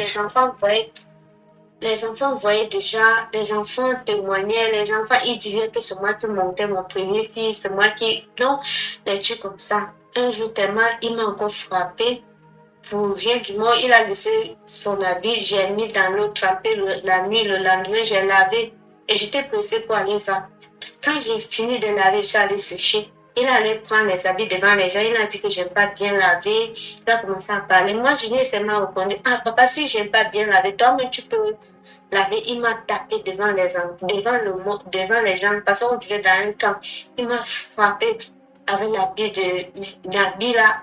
Les enfants voyaient déjà, les enfants témoignaient, les enfants, ils disaient que c'est moi qui montais mon premier fils, c'est moi qui. Donc, les trucs comme ça. Un jour tellement, il m'a encore frappé. Pour rien du monde, il a laissé son habit, j'ai mis dans l'eau trempée la nuit, le lendemain, j'ai lavé. Et j'étais pressée pour aller voir. Quand j'ai fini de laver, je suis allée sécher. Il allait prendre les habits devant les gens. Il a dit que j'aime pas bien laver. Il a commencé à parler. Moi, je lui ai seulement répondu, ah, papa, si j'aime pas bien laver, toi, mais tu peux laver. Il m'a tapé devant devant les gens, parce qu'on vivait dans un camp. Il m'a frappé avec l'habit là,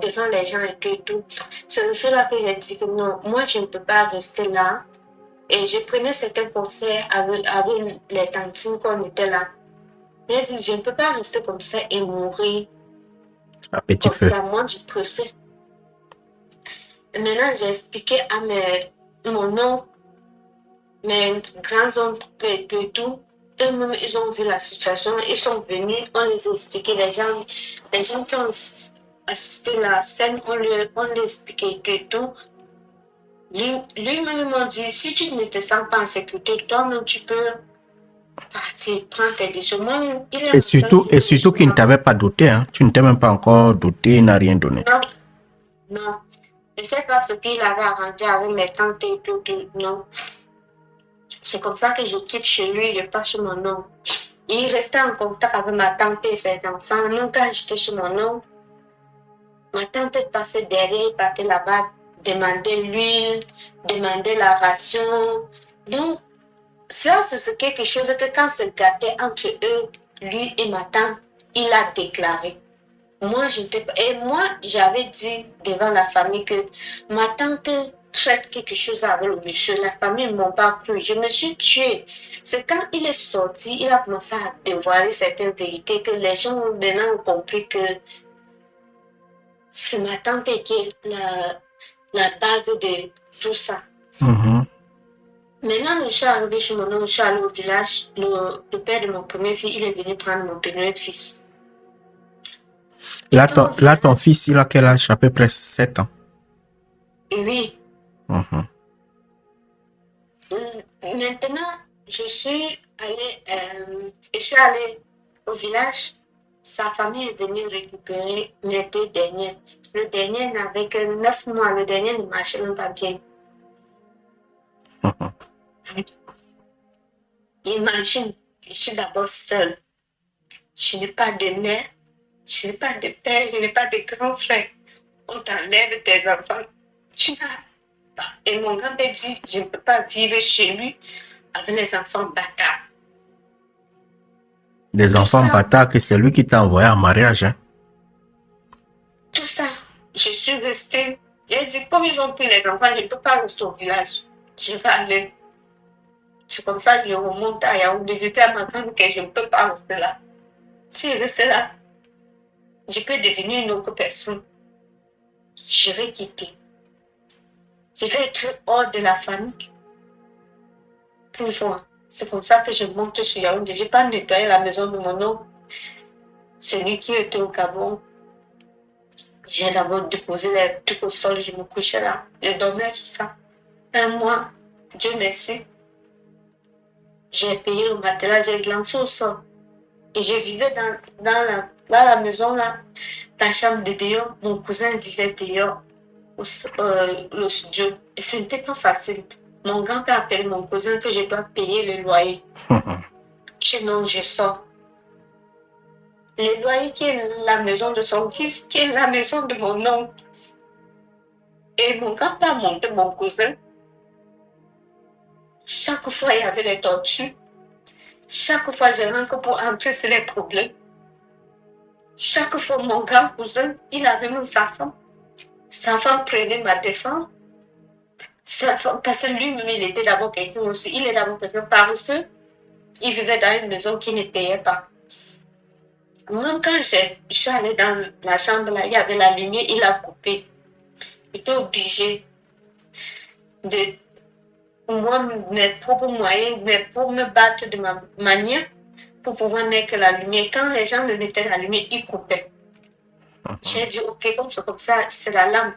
devant les gens et tout et tout. C'est le jour-là que j'ai dit que non, moi, je ne peux pas rester là. Et je prenais certains conseils avec les tantines qu'on était là. J'ai dit, je ne peux pas rester comme ça et mourir À petit comme feu. ça. Moi, je préfère. Et maintenant, j'ai expliqué à mon oncle, mes grands-oncles et tout. Eux-mêmes, ils ont vu la situation. Ils sont venus, on les a expliqué. Les gens qui ont assisté à la scène, on les expliqué et tout. Lui-même m'a dit, si tu ne te sens pas en sécurité, toi-même, tu peux partir, prendre tes décisions. Et surtout qu'il ne t'avait pas douté, hein. Tu ne t'es même pas encore douté, il n'a rien donné. Non. Je ne sais pas ce qu'il avait arrangé avec mes tantes et tout, non. C'est comme ça que je quitte chez lui, je pars chez mon oncle. Il restait en contact avec ma tante et ses enfants. Même quand j'étais chez mon oncle, ma tante passait derrière, partait là-bas, demandait l'huile, demandait la ration. Donc, ça, c'est quelque chose que quand c'est gâté entre eux, lui et ma tante, il a déclaré. Moi, je n'étais pas. Et moi, j'avais dit devant la famille que ma tante traite quelque chose avec le monsieur. La famille ne m'ont pas cru. Je me suis tuée. C'est quand il est sorti, il a commencé à dévoiler certaines vérités que les gens maintenant ont compris que c'est ma tante qui est la base de tout ça. Maintenant, je suis arrivée chez mon oncle, je suis allée au village. Le père de mon premier fils, il est venu prendre mon premier fils. Là, ton fils, il a quel âge? À peu près 7 ans. Oui. Maintenant, je suis allée au village. Sa famille est venue récupérer les 2 derniers. Le dernier n'avait que 9 mois. Le dernier ne marchait même pas bien. Imagine, je suis d'abord seule. Je n'ai pas de mère, je n'ai pas de père, je n'ai pas de grand frère. On t'enlève tes enfants. Tu n'as pas. Et mon grand-père dit, je ne peux pas vivre chez lui avec les enfants bâtards. Des enfants bâtards que c'est lui qui t'a envoyé en mariage. Hein? Tout ça, je suis restée. J'ai dit, comme ils ont pris les enfants, je ne peux pas rester au village. Je vais aller. C'est comme ça que je remonte à Yaoundé. J'étais à ma tante que je ne peux pas rester là. Si je reste là, je peux devenir une autre personne. Je vais quitter. Je vais être hors de la famille. Toujours. C'est comme ça que je monte sur Yaoundé. Je n'ai pas nettoyé la maison de mon oncle. C'est lui qui était au Gabon. J'ai d'abord déposé les trucs au sol, je me couchais là. Je dormais sur ça. Un mois, Dieu merci. J'ai payé le matelas, j'ai lancé au sol. Et je vivais dans la maison, là, la chambre de dehors. Mon cousin vivait dehors, le studio. Et ce n'était pas facile. Mon grand-père a appelé mon cousin que je dois payer le loyer. Sinon, je sors. Le loyer qui est la maison de son fils, qui est la maison de mon oncle. Et mon grand-père a monté mon cousin. Chaque fois, il y avait les tortures. Chaque fois, je rentre pour entrer, c'est les problèmes. Chaque fois, mon grand cousin, il avait même sa femme. Sa femme prenait ma défense. Sa femme, parce que lui-même, il était d'abord quelqu'un aussi. Il est d'abord quelqu'un paresseux. Il vivait dans une maison qui ne payait pas. Même quand je suis allée dans la chambre, là, il y avait la lumière, il a coupé. J'étais obligée de moi, mes propres moyens, pour me battre de ma manière, pour pouvoir mettre la lumière. Quand les gens me mettaient la lumière, ils coupaient. J'ai dit, ok, comme ça, c'est la lampe.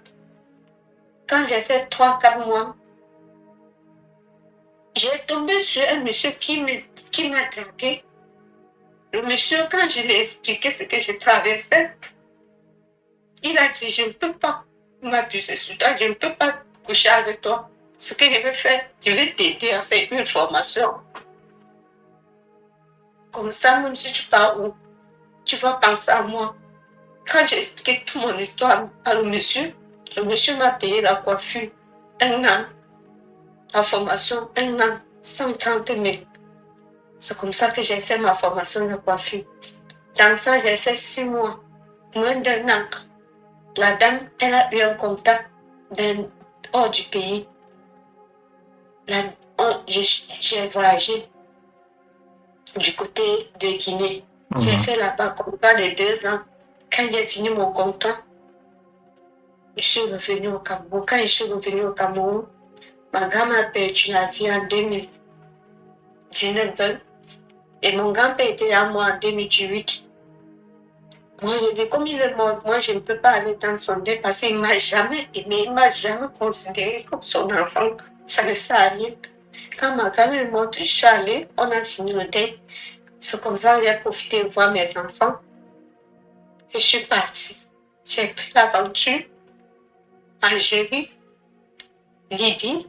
Quand j'ai fait 3-4 mois, j'ai tombé sur un monsieur qui m'a dragué. Le monsieur, quand je lui ai expliqué ce que je traversais, il a dit, je ne peux pas m'abuser sur toi, je ne peux pas coucher avec toi. Ce que je vais faire, je vais t'aider à faire une formation. Comme ça, même si tu pars où, tu vas penser à moi. Quand j'ai expliqué toute mon histoire à le monsieur m'a payé la coiffure 1 an, la formation 1 an, 130 000. C'est comme ça que j'ai fait ma formation de coiffure. Dans ça, j'ai fait 6 mois, moins d'1 an. La dame, elle a eu un contact hors du pays. J'ai voyagé du côté de Guinée. J'ai fait là-bas un contrat de 2 ans. Quand j'ai fini mon contrat, je suis revenue au Cameroun. Quand je suis revenue au Cameroun, ma grand-mère a perdu la vie en 2019 et mon grand-père était à moi en 2018. Moi, j'ai dit, comme il est mort, moi, je ne peux pas aller dans son deuil parce qu'il ne m'a jamais aimé, il ne m'a jamais considéré comme son enfant. Ça ne sert à rien. Quand ma grand-mère est morte, je suis allée, on a fini le deuil. C'est comme ça que j'ai profité de voir mes enfants. Je suis partie. J'ai pris l'aventure. Algérie, Libye.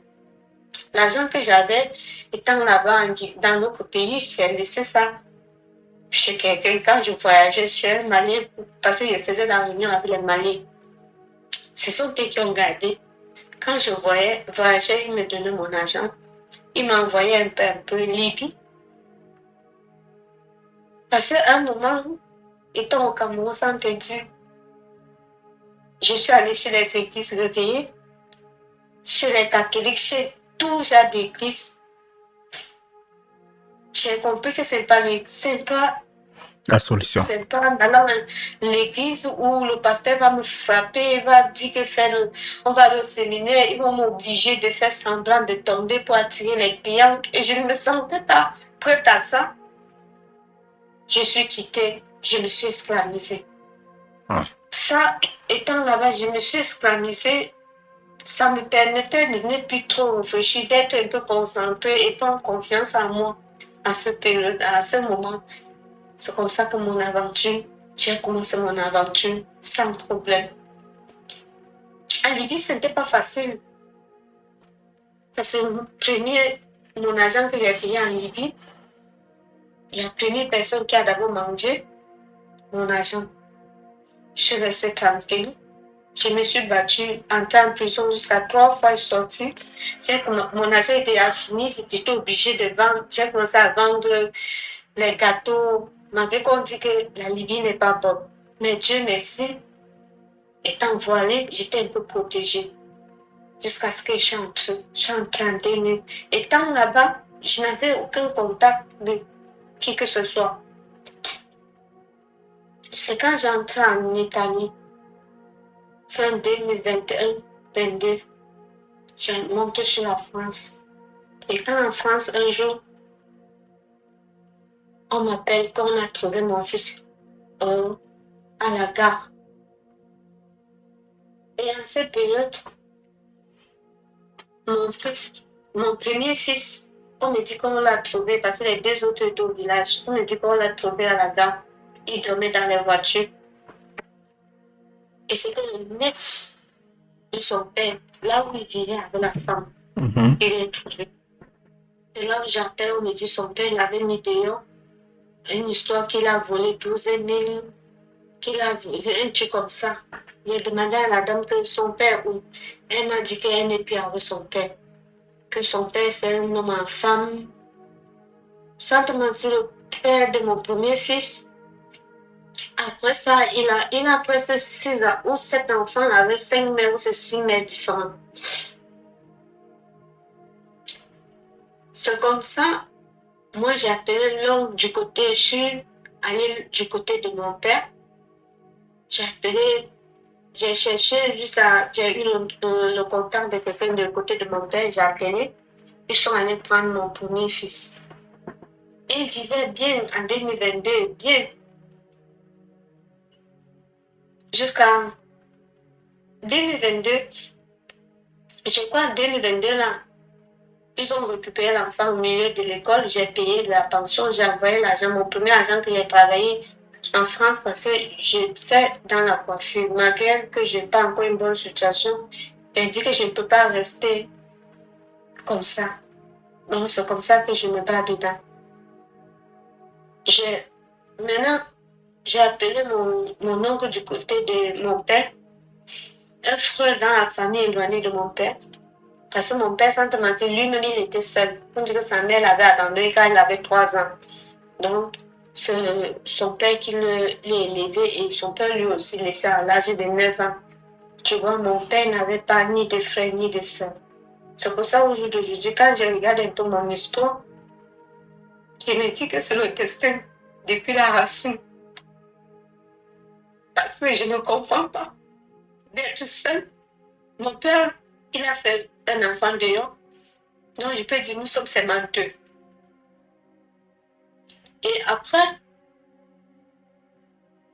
L'argent que j'avais étant là-bas dans notre pays, j'ai laissé ça chez quelqu'un quand je voyageais chez un Malien parce que je faisais la réunion avec les Maliens. Ce sont eux qui ont gardé. Quand je voyageais, ils me donnaient mon argent. Ils m'envoyaient un peu Libye. Parce qu'à un moment, étant au Cameroun, sans te dire, je suis allée chez les églises réveillées, chez les catholiques, chez tout genre d'églises. J'ai compris que c'est pas la solution. C'est pas dans l'église où le pasteur va me frapper, il va dire que on va aller au séminaire, ils vont m'obliger de faire semblant de tomber pour attirer les clients. Et je ne me sentais pas prête à ça. Je suis quittée, je me suis esclamisée. Ça, étant là-bas, je me suis esclamisée. Ça me permettait de ne plus trop réfléchir, d'être un peu concentrée et prendre confiance en moi à cette période, à ce moment. C'est comme ça que j'ai commencé mon aventure sans problème. En Libye, ce n'était pas facile. Parce que mon agent que j'ai payé en Libye, la première personne qui a d'abord mangé, mon agent. Je suis restée tranquille. Je me suis battue, entrée en prison jusqu'à 3 fois sortie. Mon agent était fini, j'étais obligée de vendre. J'ai commencé à vendre les gâteaux, malgré qu'on dit que la Libye n'est pas bonne. Mais Dieu merci, étant voilée, j'étais un peu protégée. Jusqu'à ce que je suis entrée en 2000. Étant là-bas, je n'avais aucun contact de qui que ce soit. C'est quand j'entrais en Italie, fin 2021-22, je monte sur la France. Étant en France, un jour, on m'appelle qu'on a trouvé mon fils à la gare. Et en cette période, mon premier fils, on me dit qu'on l'a trouvé parce que les 2 autres étaient au village. On me dit qu'on l'a trouvé à la gare. Il dormait dans les voitures. Et c'était le net de son père, là où il vivait avec la femme. Il est trouvé. C'est là où j'appelle, on me dit son père l'avait mis dehors. Une histoire qu'il a volé 12 000, qu'il a volé un truc comme ça. Il a demandé à la dame que son père où. Elle m'a dit qu'elle n'est plus avec son père. Que son père, c'est un homme en femme. Sans te mentir, le père de mon premier fils, après ça, il a presque 6 ou 7 enfants avec 5 mères ou 6 mères différentes. C'est comme ça, moi j'ai appelé l'homme du côté, je suis allée du côté de mon père. J'ai cherché j'ai eu le contact de quelqu'un du côté de mon père, j'ai appelé. Ils sont allés prendre mon premier fils. Il vivait bien en 2022, bien. Jusqu'en 2022, je crois en 2022 là, ils ont récupéré l'enfant au milieu de l'école, j'ai payé la pension, j'ai envoyé l'argent, mon premier argent que j'ai travaillé en France parce que je fais dans la coiffure. Malgré que je n'ai pas encore une bonne situation, elle dit que je ne peux pas rester comme ça. Donc c'est comme ça que je me bats dedans. Maintenant, j'ai appelé mon oncle du côté de mon père, un frère dans la famille éloignée de mon père. Parce que mon père, sans te mentir, lui-même, il était seul. On dit que sa mère l'avait abandonné quand il avait 3 ans. Donc, c'est son père qui l'a élevé et son père lui aussi laissé à l'âge de 9 ans. Tu vois, mon père n'avait pas ni de frères ni de sœurs. C'est pour ça, aujourd'hui, quand je regarde un peu mon histoire, je me dis que c'est le destin depuis la racine. Parce que je ne comprends pas d'être seul. Mon père, il a fait un enfant dehors. Donc, je peux dire, nous sommes seulement 2. Et après,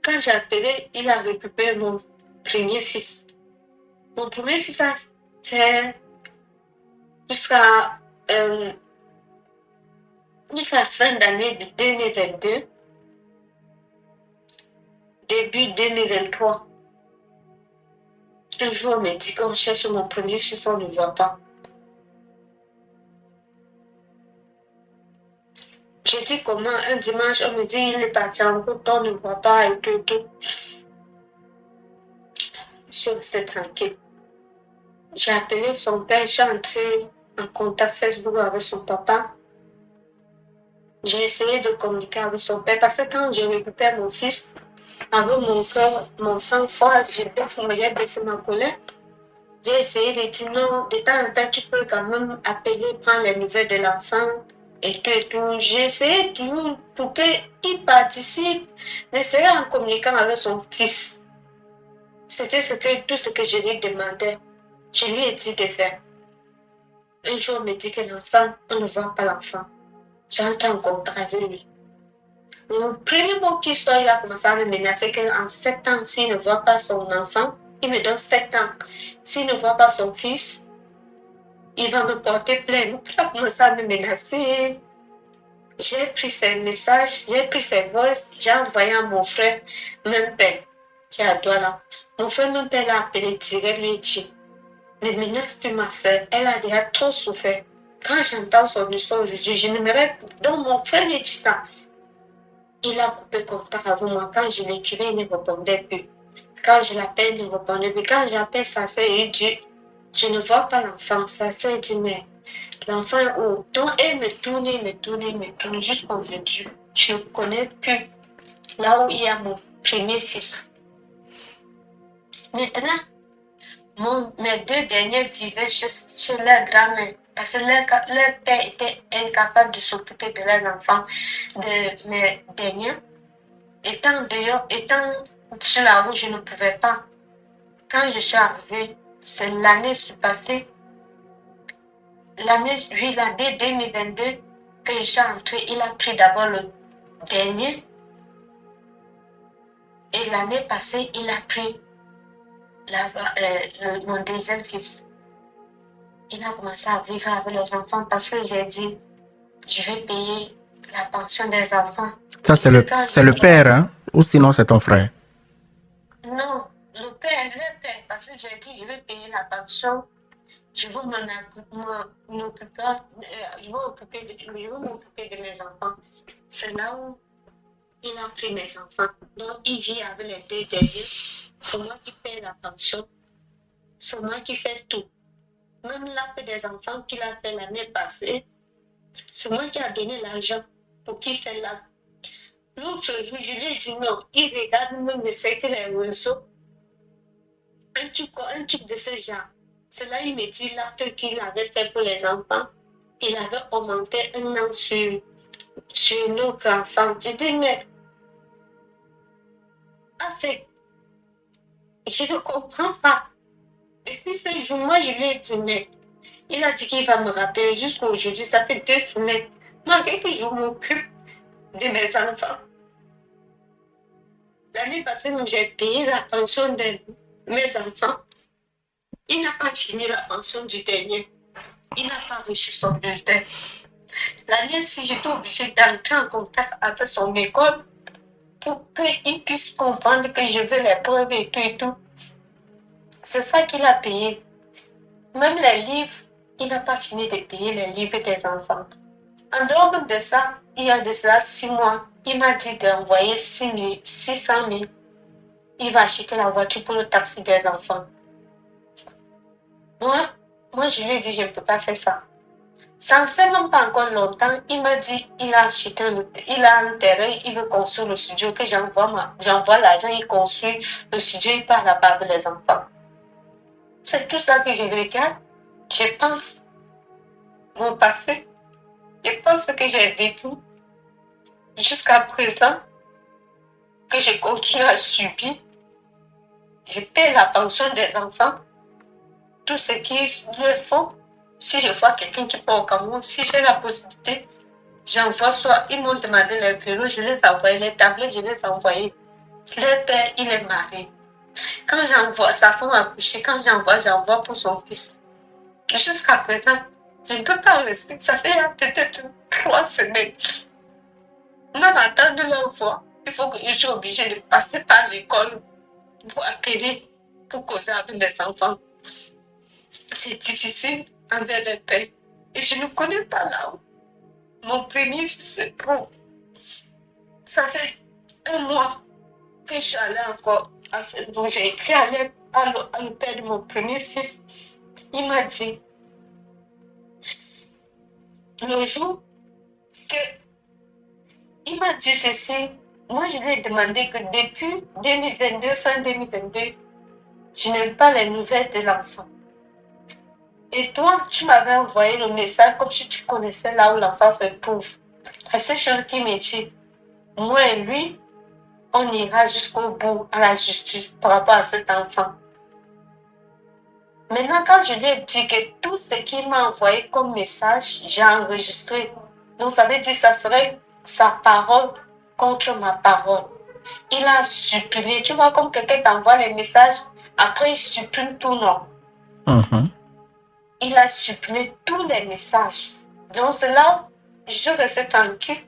quand j'ai appelé, il a récupéré mon premier fils. Mon premier fils a fait jusqu'à la fin d'année de 2022, début 2023. Un jour, on me dit qu'on cherche mon premier fils, on ne voit pas. J'ai dit comment, un dimanche, on me dit il est parti en route, on ne voit pas et tout. Je suis restée tranquille. J'ai appelé son père, je suis entrée en contact Facebook avec son papa. J'ai essayé de communiquer avec son père parce que quand je récupère mon fils, avec mon cœur, mon sang froid, j'ai baissé ma colère. J'ai essayé de dire non, de temps en temps, tu peux quand même appeler, prendre les nouvelles de l'enfant et tout. J'ai essayé toujours pour qu'il participe, d'essayer en communiquant avec son fils. C'était tout ce que je lui demandais. Je lui ai dit de faire. Un jour, on me dit que l'enfant, on ne voit pas l'enfant. J'entre en contact avec lui. Le premier mot qu'il sort, il a commencé à me menacer qu'en 7 ans, s'il ne voit pas son enfant, il me donne 7 ans. S'il ne voit pas son fils, il va me porter plainte. Il a commencé à me menacer. J'ai pris ses messages, j'ai pris ses voix, j'ai envoyé à mon frère, même père, qui est à Douala. Mon frère, même père, l'a appelé direct, lui dit, ne menace plus ma soeur, elle a déjà trop souffert. Quand j'entends son histoire aujourd'hui, je n'aimerais. Donc, mon frère lui dit ça. Il a coupé contact avec moi. Quand je l'écrivais, il ne répondait plus. Quand je l'appelle, il ne répondait plus. Quand j'appelle sa soeur, il dit, je ne vois pas l'enfant. Sa soeur dit, mais l'enfant est où? Donc, elle me tourne jusqu'aujourd'hui. Je ne connais plus là où il y a mon premier fils. Maintenant, mes 2 derniers vivaient chez leur grand-mère. Parce que leur père était incapable de s'occuper de leurs enfants, de mes derniers. Étant sur la route, je ne pouvais pas. Quand je suis arrivée, c'est l'année passée, l'année 2022, que je suis entrée, il a pris d'abord le dernier. Et l'année passée, il a pris mon deuxième fils. Il a commencé à vivre avec les enfants parce que j'ai dit, je vais payer la pension des enfants. Ça, c'est le père, hein? Ou sinon, c'est ton frère? Non, le père, parce que j'ai dit, je vais payer la pension, je vais m'occuper de mes enfants. C'est là où il a pris mes enfants. Donc, il vit avec les 2 derniers. C'est moi qui paye la pension. C'est moi qui fais tout. Même l'acte des enfants qu'il a fait l'année passée, c'est moi qui a donné l'argent pour qu'il fasse l'acte. L'autre jour, je lui ai dit non. Il regarde même ne sait que les réseaux. Un truc de ce genre. C'est là il me dit l'acte qu'il avait fait pour les enfants. Il avait augmenté 1 an sur notre enfant. Je dis, mais je ne comprends pas. Depuis ce jour, moi, je lui ai dit, mais il a dit qu'il va me rappeler jusqu'à aujourd'hui. Ça fait 2 semaines. Malgré que je m'occupe de mes enfants. L'année passée, j'ai payé la pension de mes enfants. Il n'a pas fini la pension du dernier. Il n'a pas reçu son bulletin. L'année-ci, j'étais obligée d'entrer en contact avec son école pour qu'il puisse comprendre que je veux les preuves et tout. C'est ça qu'il a payé. Même les livres, il n'a pas fini de payer les livres des enfants. En dehors même de ça, il y a de cela 6 mois, il m'a dit d'envoyer 600 000. Il va acheter la voiture pour le taxi des enfants. Moi, je lui ai dit, je ne peux pas faire ça. Ça ne fait même pas encore longtemps, il m'a dit, il a acheté, il a un terrain, il veut construire le studio, que j'envoie l'argent, il construit le studio, il part là-bas avec les enfants. C'est tout ça que je regarde. Je pense mon passé. Je pense que j'ai vécu jusqu'à présent, que je continue à subir. Je paie la pension des enfants, tout ce qu'il leur faut. Si je vois quelqu'un qui part au Cameroun, si j'ai la possibilité, j'envoie soit, ils m'ont demandé les vélos, je les envoie, les tablettes, je les envoie. Leur père, il est marié. Quand j'envoie, sa femme a couché, quand j'envoie pour son fils. Jusqu'à présent, je ne peux pas rester. Ça fait peut-être 3 semaines. Même attendre l'envoi, il faut que je sois obligée de passer par l'école pour appeler, pour causer avec les enfants. C'est difficile envers les pères. Et je ne connais pas là où mon premier fils se trouve. Ça fait 1 mois que je suis allée encore à Facebook. J'ai écrit à le père de mon premier fils. Il m'a dit, le jour que il m'a dit ceci, moi je lui ai demandé que depuis 2022, fin 2022, je n'aime pas les nouvelles de l'enfant. Et toi, tu m'avais envoyé le message comme si tu connaissais là où l'enfant se trouve. C'est cette chose qui me dit, moi et lui, on ira jusqu'au bout à la justice par rapport à cet enfant. Maintenant, quand je lui ai dit que tout ce qu'il m'a envoyé comme message, j'ai enregistré. Donc, ça veut dire que ça serait sa parole contre ma parole. Il a supprimé. Tu vois, comme quelqu'un t'envoie les messages, après il supprime tout, non? Il a supprimé tous les messages. Donc, c'est là où je suis restée tranquille.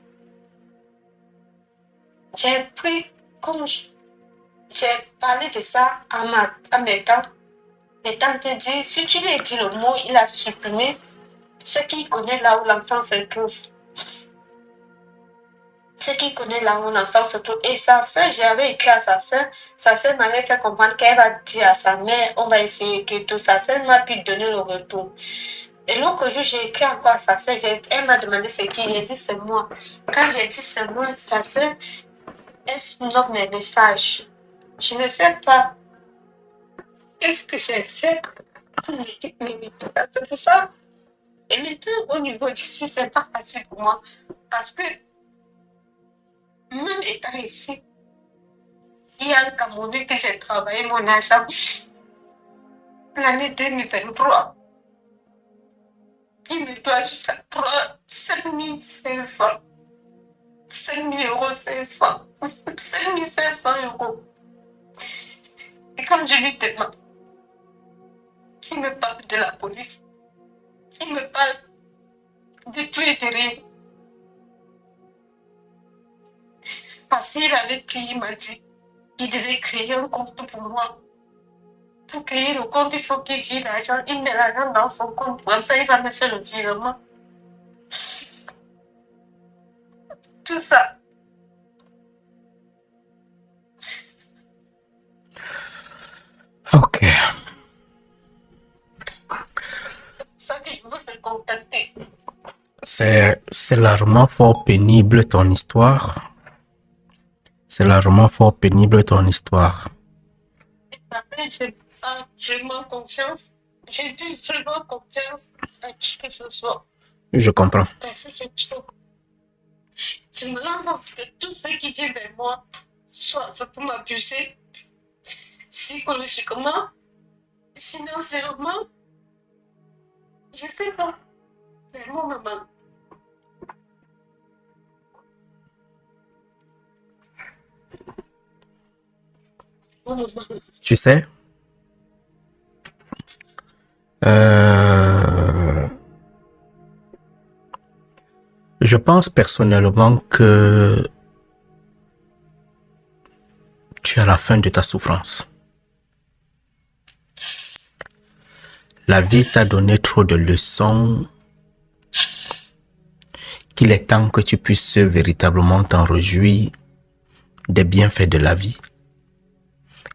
J'ai pris, comme j'ai parlé de ça à mes tantes. Mes tantes disent, si tu lui as dit le mot, il a supprimé, c'est qu'il connaît là où l'enfant se trouve. C'est qu'il connaît là où l'enfant se trouve. Et sa soeur, j'avais écrit à sa soeur m'avait fait comprendre qu'elle va dire à sa mère, on va essayer que tout ça. Sa soeur m'a pu donner le retour. Et l'autre jour, j'ai écrit encore à sa soeur, elle m'a demandé ce qui, j'ai dit c'est moi. Quand j'ai dit c'est moi, sa soeur, elle note mes messages. Je ne sais pas qu'est-ce que j'ai fait pour l'équipe militaire. C'est pour ça. Et maintenant, au niveau d'ici, c'est pas facile pour moi. Parce que, même étant ici, il y a un Camerounais que j'ai travaillé mon argent l'année 2023. Il me doit jusqu'à 7 500. 5 500 €. Et quand je lui demande, il me parle de la police. Il me parle de tout et de rien. Parce qu'il avait pris, il m'a dit, il devait créer un compte pour moi. Pour créer le compte, il faut qu'il gère l'argent. Il met l'argent dans son compte. Comme ça, il va me faire le virement. Tout ça. Ok. C'est ça que je vous ai contacté. C'est largement fort pénible ton histoire. C'est largement fort pénible ton histoire. J'ai pas vraiment confiance. J'ai plus vraiment confiance à qui que ce soit. Je comprends. Parce que c'est trop. Je me rends compte que tout ce qui dit de moi, soit c'est pour m'abuser, psychologiquement, financièrement, je sais pas. Les mots me manquent. Tu sais, je pense personnellement que tu es à la fin de ta souffrance. La vie t'a donné trop de leçons qu'il est temps que tu puisses véritablement t'en réjouir des bienfaits de la vie.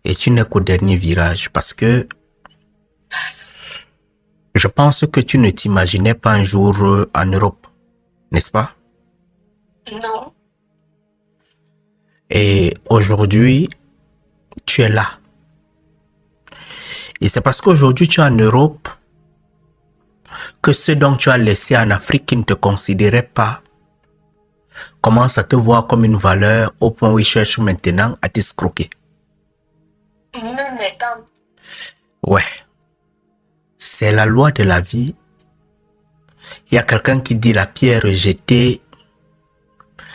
Et tu n'es qu'au dernier virage parce que je pense que tu ne t'imaginais pas un jour en Europe, n'est-ce pas? Non. Et aujourd'hui, tu es là. Et c'est parce qu'aujourd'hui tu es en Europe que ceux dont tu as laissé en Afrique qui ne te considéraient pas commencent à te voir comme une valeur au point où ils cherchent maintenant à t'escroquer. Même étant. Ouais. C'est la loi de la vie. Il y a quelqu'un qui dit la pierre jetée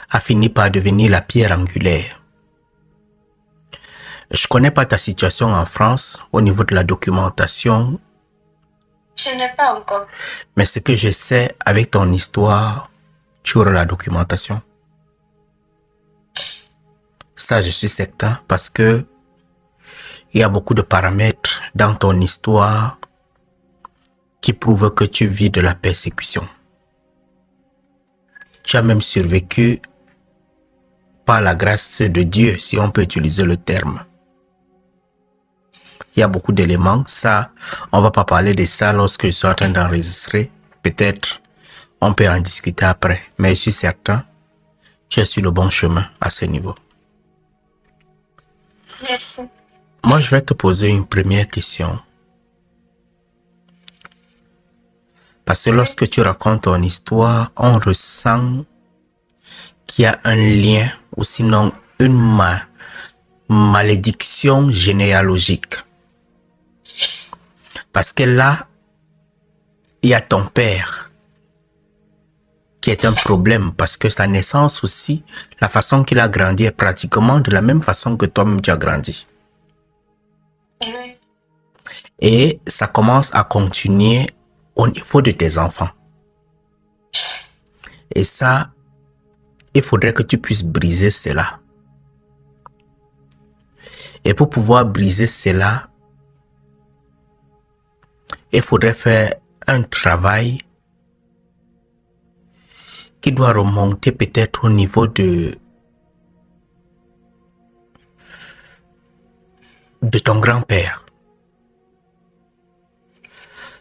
a fini par devenir la pierre angulaire. Je connais pas ta situation en France au niveau de la documentation. Je n'ai pas encore. Mais ce que je sais, avec ton histoire, tu auras la documentation. Ça, je suis certain parce que il y a beaucoup de paramètres dans ton histoire qui prouvent que tu vis de la persécution. Tu as même survécu par la grâce de Dieu, si on peut utiliser le terme. Il y a beaucoup d'éléments. Ça, on va pas parler de ça lorsque je suis en train d'enregistrer. Peut-être, on peut en discuter après. Mais je suis certain, tu es sur le bon chemin à ce niveau. Merci. Moi, je vais te poser une première question. Parce que lorsque tu racontes ton histoire, on ressent qu'il y a un lien ou sinon une malédiction généalogique. Parce que là, il y a ton père qui est un problème parce que sa naissance aussi, la façon qu'il a grandi est pratiquement de la même façon que toi-même tu as grandi. Oui. Et ça commence à continuer au niveau de tes enfants. Et ça, il faudrait que tu puisses briser cela. Et pour pouvoir briser cela, il faudrait faire un travail qui doit remonter peut-être au niveau de ton grand-père.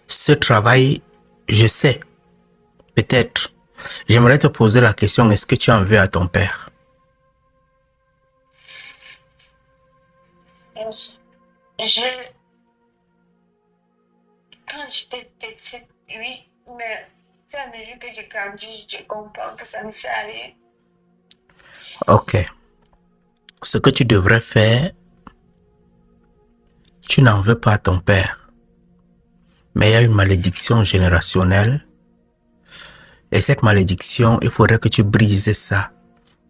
Ce travail, je sais, peut-être, j'aimerais te poser la question, est-ce que tu en veux à ton père? Quand j'étais petite, oui, mais à mesure que j'ai grandi, je comprends que ça ne sert à rien. Ok. Ce que tu devrais faire, tu n'en veux pas à ton père. Mais il y a une malédiction générationnelle. Et cette malédiction, il faudrait que tu brises ça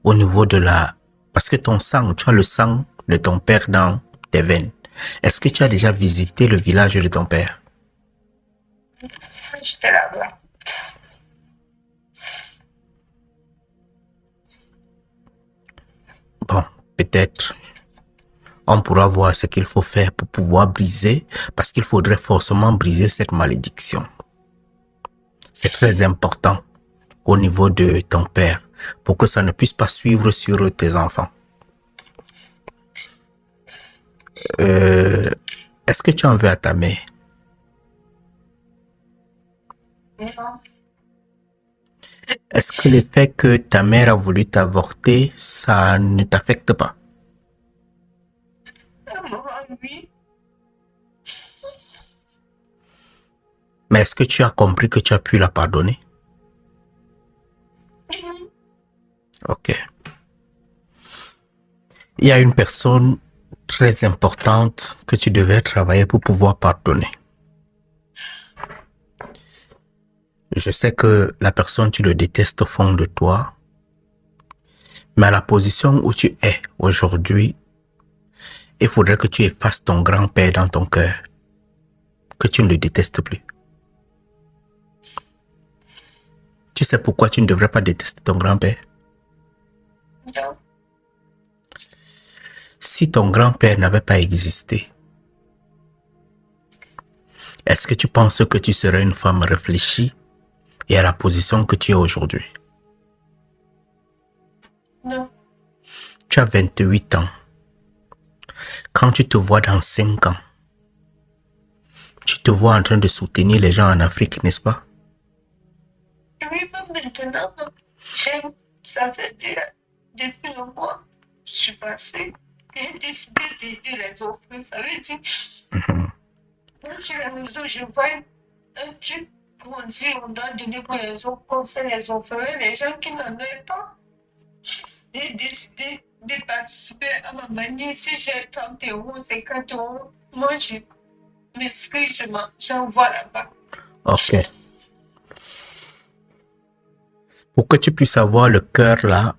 au niveau de la... Parce que ton sang, tu as le sang de ton père dans tes veines. Est-ce que tu as déjà visité le village de ton père? J'étais là-bas. Bon, peut-être on pourra voir ce qu'il faut faire pour pouvoir briser, parce qu'il faudrait forcément briser cette malédiction. C'est très important au niveau de ton père, pour que ça ne puisse pas suivre sur tes enfants. Est-ce que tu en veux à ta mère? Non. Est-ce que le fait que ta mère a voulu t'avorter, ça ne t'affecte pas? Oui. Mais est-ce que tu as compris que tu as pu la pardonner? Ok. Il y a une personne très importante que tu devais travailler pour pouvoir pardonner. Je sais que la personne, tu le détestes au fond de toi, mais à la position où tu es aujourd'hui, il faudrait que tu effaces ton grand-père dans ton cœur, que tu ne le détestes plus. Tu sais pourquoi tu ne devrais pas détester ton grand-père? Non. Si ton grand-père n'avait pas existé, est-ce que tu penses que tu serais une femme réfléchie et à la position que tu es aujourd'hui? Tu as 28 ans. Quand tu te vois dans 5 ans, tu te vois en train de soutenir les gens en Afrique, n'est-ce pas? Oui, mais maintenant, ça fait depuis le mois, je suis passée. J'ai décidé d'aider les orphelins. Ça veut dire, moi, sur les réseaux, je vois un truc qu'on dit on doit donner pour les autres, conseils les orphelins, les gens qui n'en ont pas. J'ai décidé de participer à ma manière. Si j'ai 30 euros, 50 euros, moi, je m'inscris, j'envoie là-bas. Ok. Pour que tu puisses avoir le cœur là,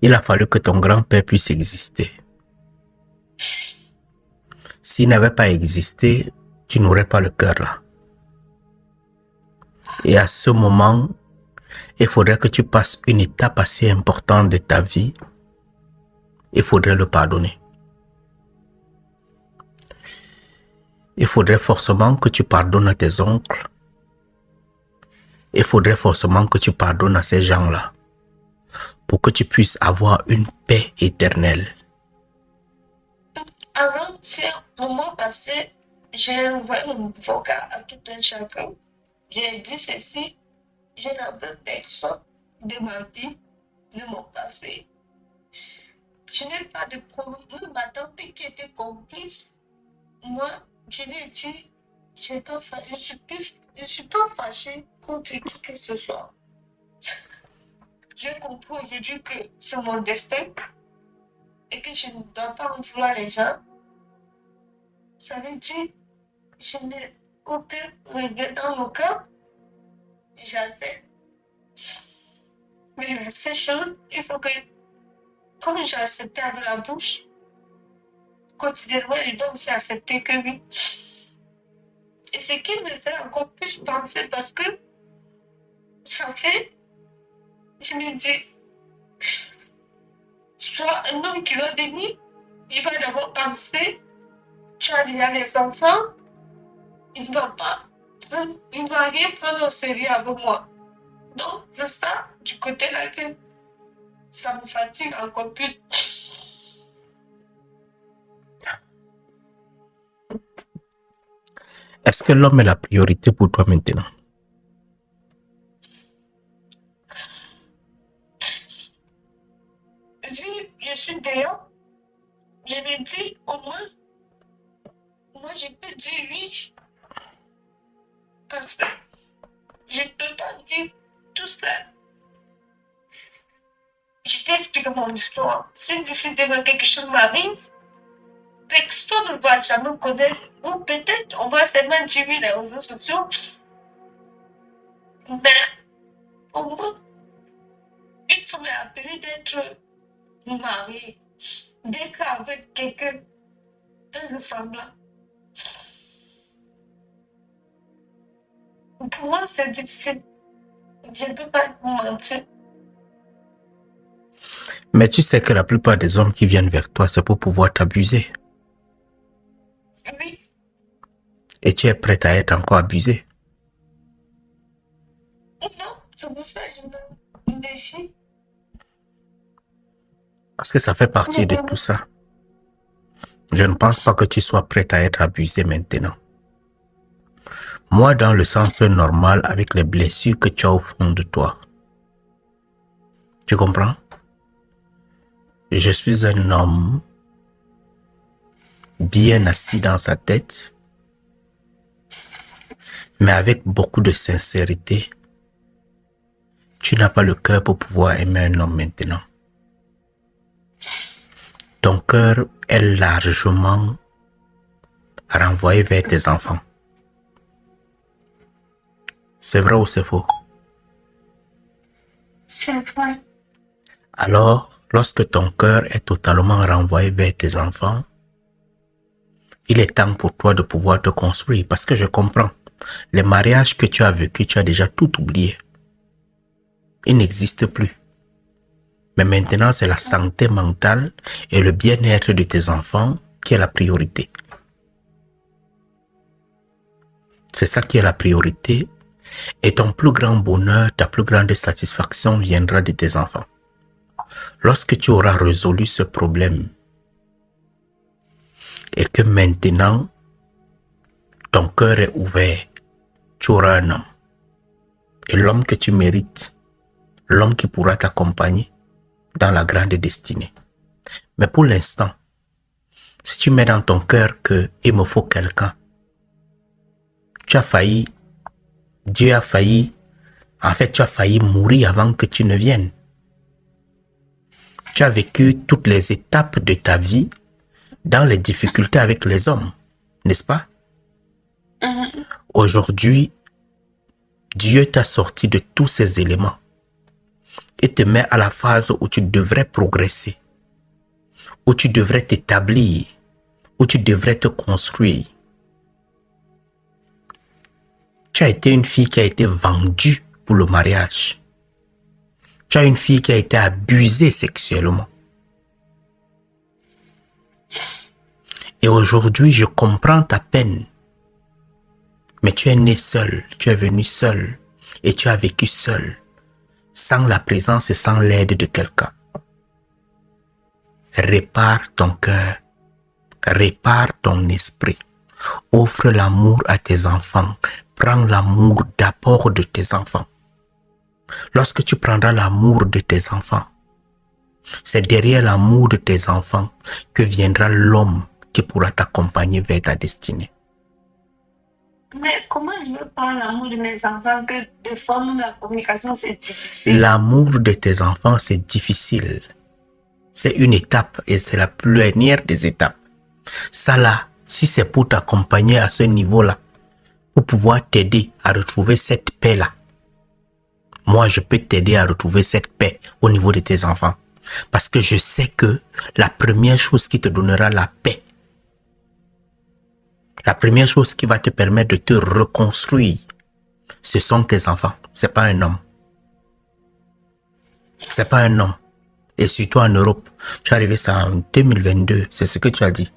il a fallu que ton grand-père puisse exister. S'il n'avait pas existé, tu n'aurais pas le cœur là. Et à ce moment, il faudrait que tu passes une étape assez importante de ta vie. Il faudrait le pardonner. Il faudrait forcément que tu pardonnes à tes oncles. Il faudrait forcément que tu pardonnes à ces gens-là pour que tu puisses avoir une paix éternelle. Avant-hier, pour moi, passé, j'ai envoyé mon vocal à tout un chacun. J'ai dit ceci, je n'en veux personne de ma vie, de mon passé. Je n'ai pas de problème. Ma tante qui était complice, moi, je lui ai dit, je ne suis pas fâchée contre qui que ce soit. J'ai compris aujourd'hui que c'est mon destin et que je ne dois pas en vouloir les gens. Ça veut dire, je n'ai aucun regret dans le cœur. J'accepte. Mais ces choses, il faut que, comme j'ai accepté avec la bouche, quotidiennement, je dois aussi accepter que oui. Et ce qui me fait encore plus penser parce que ça fait, je me dis, soit un homme qui va venir, il va d'abord penser, tu as déjà les enfants, il ne va rien prendre au sérieux avec moi. Donc, c'est ça, du côté là, que ça me fatigue encore plus. Est-ce que l'homme est la priorité pour toi maintenant? Je suis dehors, je me dis, au moins, moi je peux dire oui, parce que je ne peux pas dire tout ça. Je t'explique mon histoire. Si d'ici demain quelque chose m'arrive, personne ne va jamais connaître. Ou peut-être on va seulement dire oui les réseaux sociaux. Mais au moins, il faut me rappeler d'être marié, d'être avec quelqu'un, un ressemblant. Pour moi, c'est difficile. Je ne peux pas mentir. Mais tu sais que la plupart des hommes qui viennent vers toi, c'est pour pouvoir t'abuser. Oui. Et tu es prête à être encore abusée. Non, c'est pour ça que je me méfie. Parce que ça fait partie de tout ça. Je ne pense pas que tu sois prête à être abusée maintenant. Moi, dans le sens normal, avec les blessures que tu as au fond de toi. Tu comprends? Je suis un homme bien assis dans sa tête, mais avec beaucoup de sincérité. Tu n'as pas le cœur pour pouvoir aimer un homme maintenant. Ton cœur est largement renvoyé vers tes enfants. C'est vrai ou c'est faux? C'est vrai. Alors, lorsque ton cœur est totalement renvoyé vers tes enfants, il est temps pour toi de pouvoir te construire parce que je comprends. Les mariages que tu as vécus, tu as déjà tout oublié. Ils n'existent plus. Mais maintenant, c'est la santé mentale et le bien-être de tes enfants qui est la priorité. C'est ça qui est la priorité. Et ton plus grand bonheur, ta plus grande satisfaction viendra de tes enfants. Lorsque tu auras résolu ce problème et que maintenant ton cœur est ouvert, tu auras un homme. Et l'homme que tu mérites, l'homme qui pourra t'accompagner dans la grande destinée. Mais pour l'instant, si tu mets dans ton cœur qu'il me faut quelqu'un, tu as failli, Dieu a failli, en fait tu as failli mourir avant que tu ne viennes. Tu as vécu toutes les étapes de ta vie dans les difficultés avec les hommes, n'est-ce pas? Aujourd'hui, Dieu t'a sorti de tous ces éléments et te met à la phase où tu devrais progresser, où tu devrais t'établir, où tu devrais te construire. Tu as été une fille qui a été vendue pour le mariage. Tu as une fille qui a été abusée sexuellement. Et aujourd'hui, je comprends ta peine. Mais tu es né seul, tu es venu seul et tu as vécu seul, sans la présence et sans l'aide de quelqu'un. Répare ton cœur, répare ton esprit, offre l'amour à tes enfants, prends l'amour d'abord de tes enfants. Lorsque tu prendras l'amour de tes enfants, c'est derrière l'amour de tes enfants que viendra l'homme qui pourra t'accompagner vers ta destinée. Mais comment je veux prendre l'amour de mes enfants que de forme la communication c'est difficile? L'amour de tes enfants c'est difficile. C'est une étape et c'est la première des étapes. Ça là, si c'est pour t'accompagner à ce niveau-là, pour pouvoir t'aider à retrouver cette paix-là, moi je peux t'aider à retrouver cette paix au niveau de tes enfants. Parce que je sais que la première chose qui te donnera la paix, la première chose qui va te permettre de te reconstruire, ce sont tes enfants. C'est pas un homme. C'est pas un homme. Et surtout en Europe, tu es arrivé ça en 2022. C'est ce que tu as dit.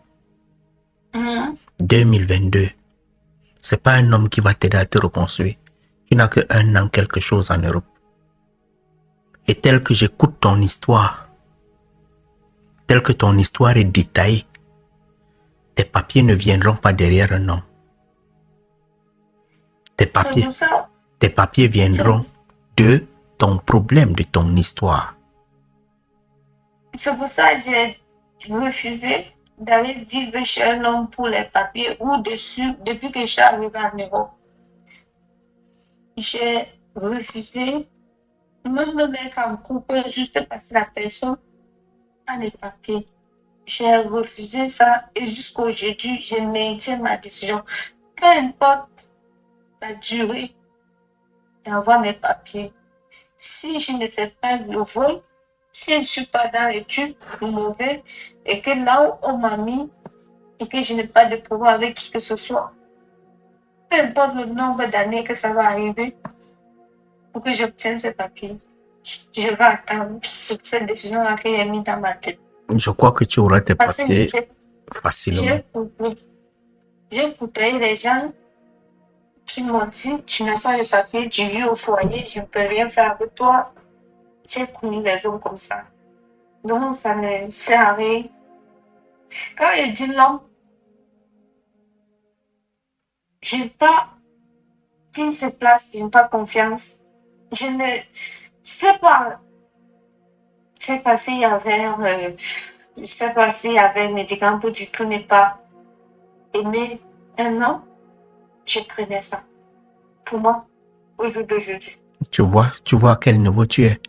2022. C'est pas un homme qui va t'aider à te reconstruire. Tu n'as que 1 an quelque chose en Europe. Et tel que j'écoute ton histoire, tel que ton histoire est détaillée, tes papiers ne viendront pas derrière un homme. Tes papiers viendront de ton problème, de ton histoire. C'est pour ça que j'ai refusé d'aller vivre chez un homme pour les papiers ou dessus depuis que je suis arrivée en Europe. J'ai refusé même me mettre en couple juste parce que la personne a les papiers. J'ai refusé ça et jusqu'aujourd'hui, je maintiens ma décision. Peu importe la durée d'avoir mes papiers. Si je ne fais pas le vol, si je ne suis pas dans l'étude mauvais et que là où on m'a mis et que je n'ai pas de pouvoir avec qui que ce soit, peu importe le nombre d'années que ça va arriver pour que j'obtienne ces papiers, je vais attendre cette décision-là que j'ai mis dans ma tête. Je crois que tu auras tes papiers facilement. J'ai côtoyé les gens qui m'ont dit, tu n'as pas de papiers, tu vis au foyer, je ne peux rien faire avec toi. J'ai connu des hommes comme ça. Donc, ça me sert à rien. Quand je dis l'homme, je n'ai pas pris cette place, je n'ai pas confiance. Je ne sais pas. Je sais pas s'il y avait, je sais pas s'il y avait un médicament pour dire tout n'est pas aimé un homme. Je prenais ça. Pour moi, au jour d'aujourd'hui. Tu vois à quel niveau tu es.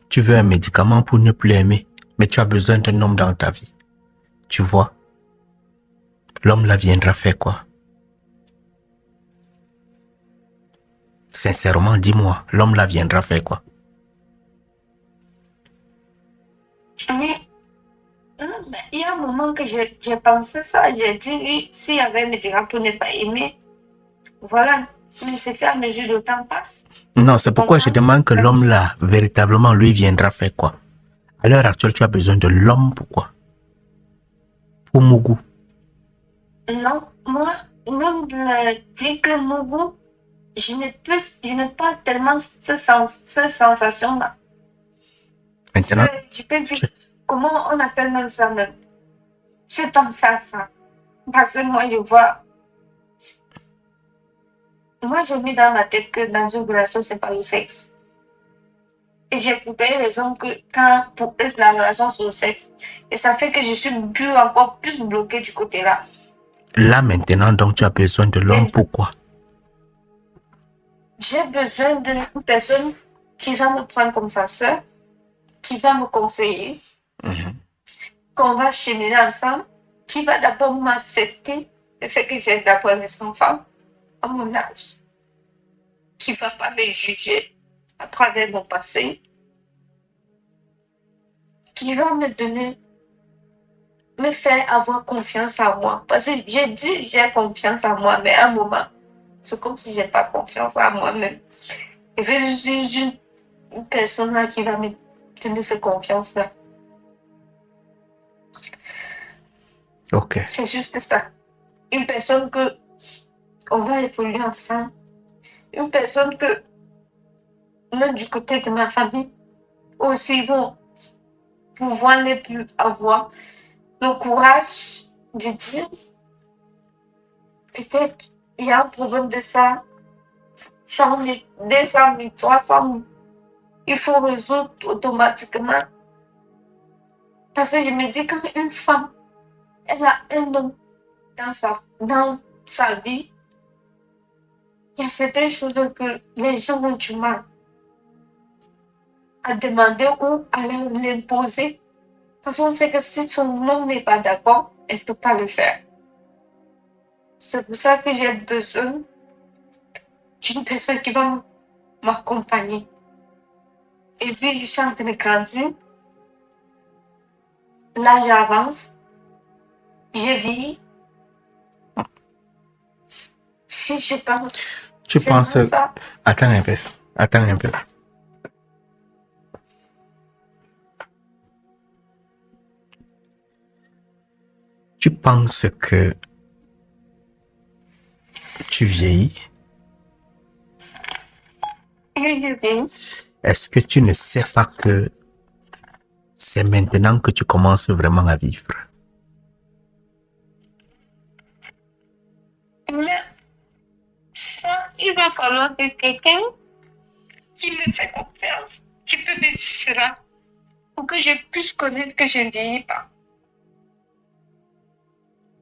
Tu veux un médicament pour ne plus aimer, mais tu as besoin d'un homme dans ta vie. Tu vois, l'homme là viendra faire quoi? Sincèrement, dis-moi, l'homme là viendra faire quoi? Oui. Il y a un moment que j'ai pensé ça, j'ai dit oui, s'il y avait un médicament pour ne pas aimer, voilà. Mais c'est fait à mesure le temps passe. Non, c'est pourquoi je demande que l'homme là, véritablement, lui viendra faire quoi? À l'heure actuelle, tu as besoin de l'homme, pourquoi? Pour Mougou. Non, moi, même dire que Mougou, je n'ai pas tellement cette sensation-là. Maintenant, Je peux dire, comment on appelle même ça même? Je pense à ça. Parce que moi, je vois. Moi, j'ai mis dans ma tête que dans une relation, c'est pas le sexe. Et j'ai pour raison que quand pour eux, la relation, c'est le sexe. Et ça fait que je suis encore plus bloquée du côté-là. Là, maintenant, donc, tu as besoin de l'homme. Pourquoi? J'ai besoin d'une personne qui va me prendre comme sa sœur, qui va me conseiller, qu'on va cheminer ensemble, qui va d'abord m'accepter le fait que j'ai d'abord mes enfants à mon âge, qui ne va pas me juger à travers mon passé, qui va me donner, me faire avoir confiance en moi. Parce que j'ai dit j'ai confiance en moi, mais à un moment, c'est comme si je n'ai pas confiance en moi-même. Et je suis une personne là qui va me donner cette confiance-là. Ok. C'est juste ça. Une personne que on va évoluer ensemble. Une personne que, même du côté de ma famille, aussi vont pouvoir ne plus avoir le courage de dire peut-être il y a un problème de ça, 100 000, 200 000, 300 000. Il faut résoudre automatiquement. Parce que je me dis, quand une femme, elle a un homme dans sa vie, il y a certaines choses que les gens ont du mal à demander ou à l'imposer. Parce qu'on sait que si son homme n'est pas d'accord, elle ne peut pas le faire. C'est pour ça que j'ai besoin d'une personne qui va m'accompagner. Et puis, je suis en train de grandir. L'âge avance. Je vis. Si je pense. Tu penses. Ça. Attends un peu. Attends un peu. Tu penses que tu vieillis? Est-ce que tu ne sais pas que c'est maintenant que tu commences vraiment à vivre? Mais ça, il va falloir que quelqu'un qui me fait confiance, qui peut me dire cela, pour que je puisse connaître que je ne vieillis pas.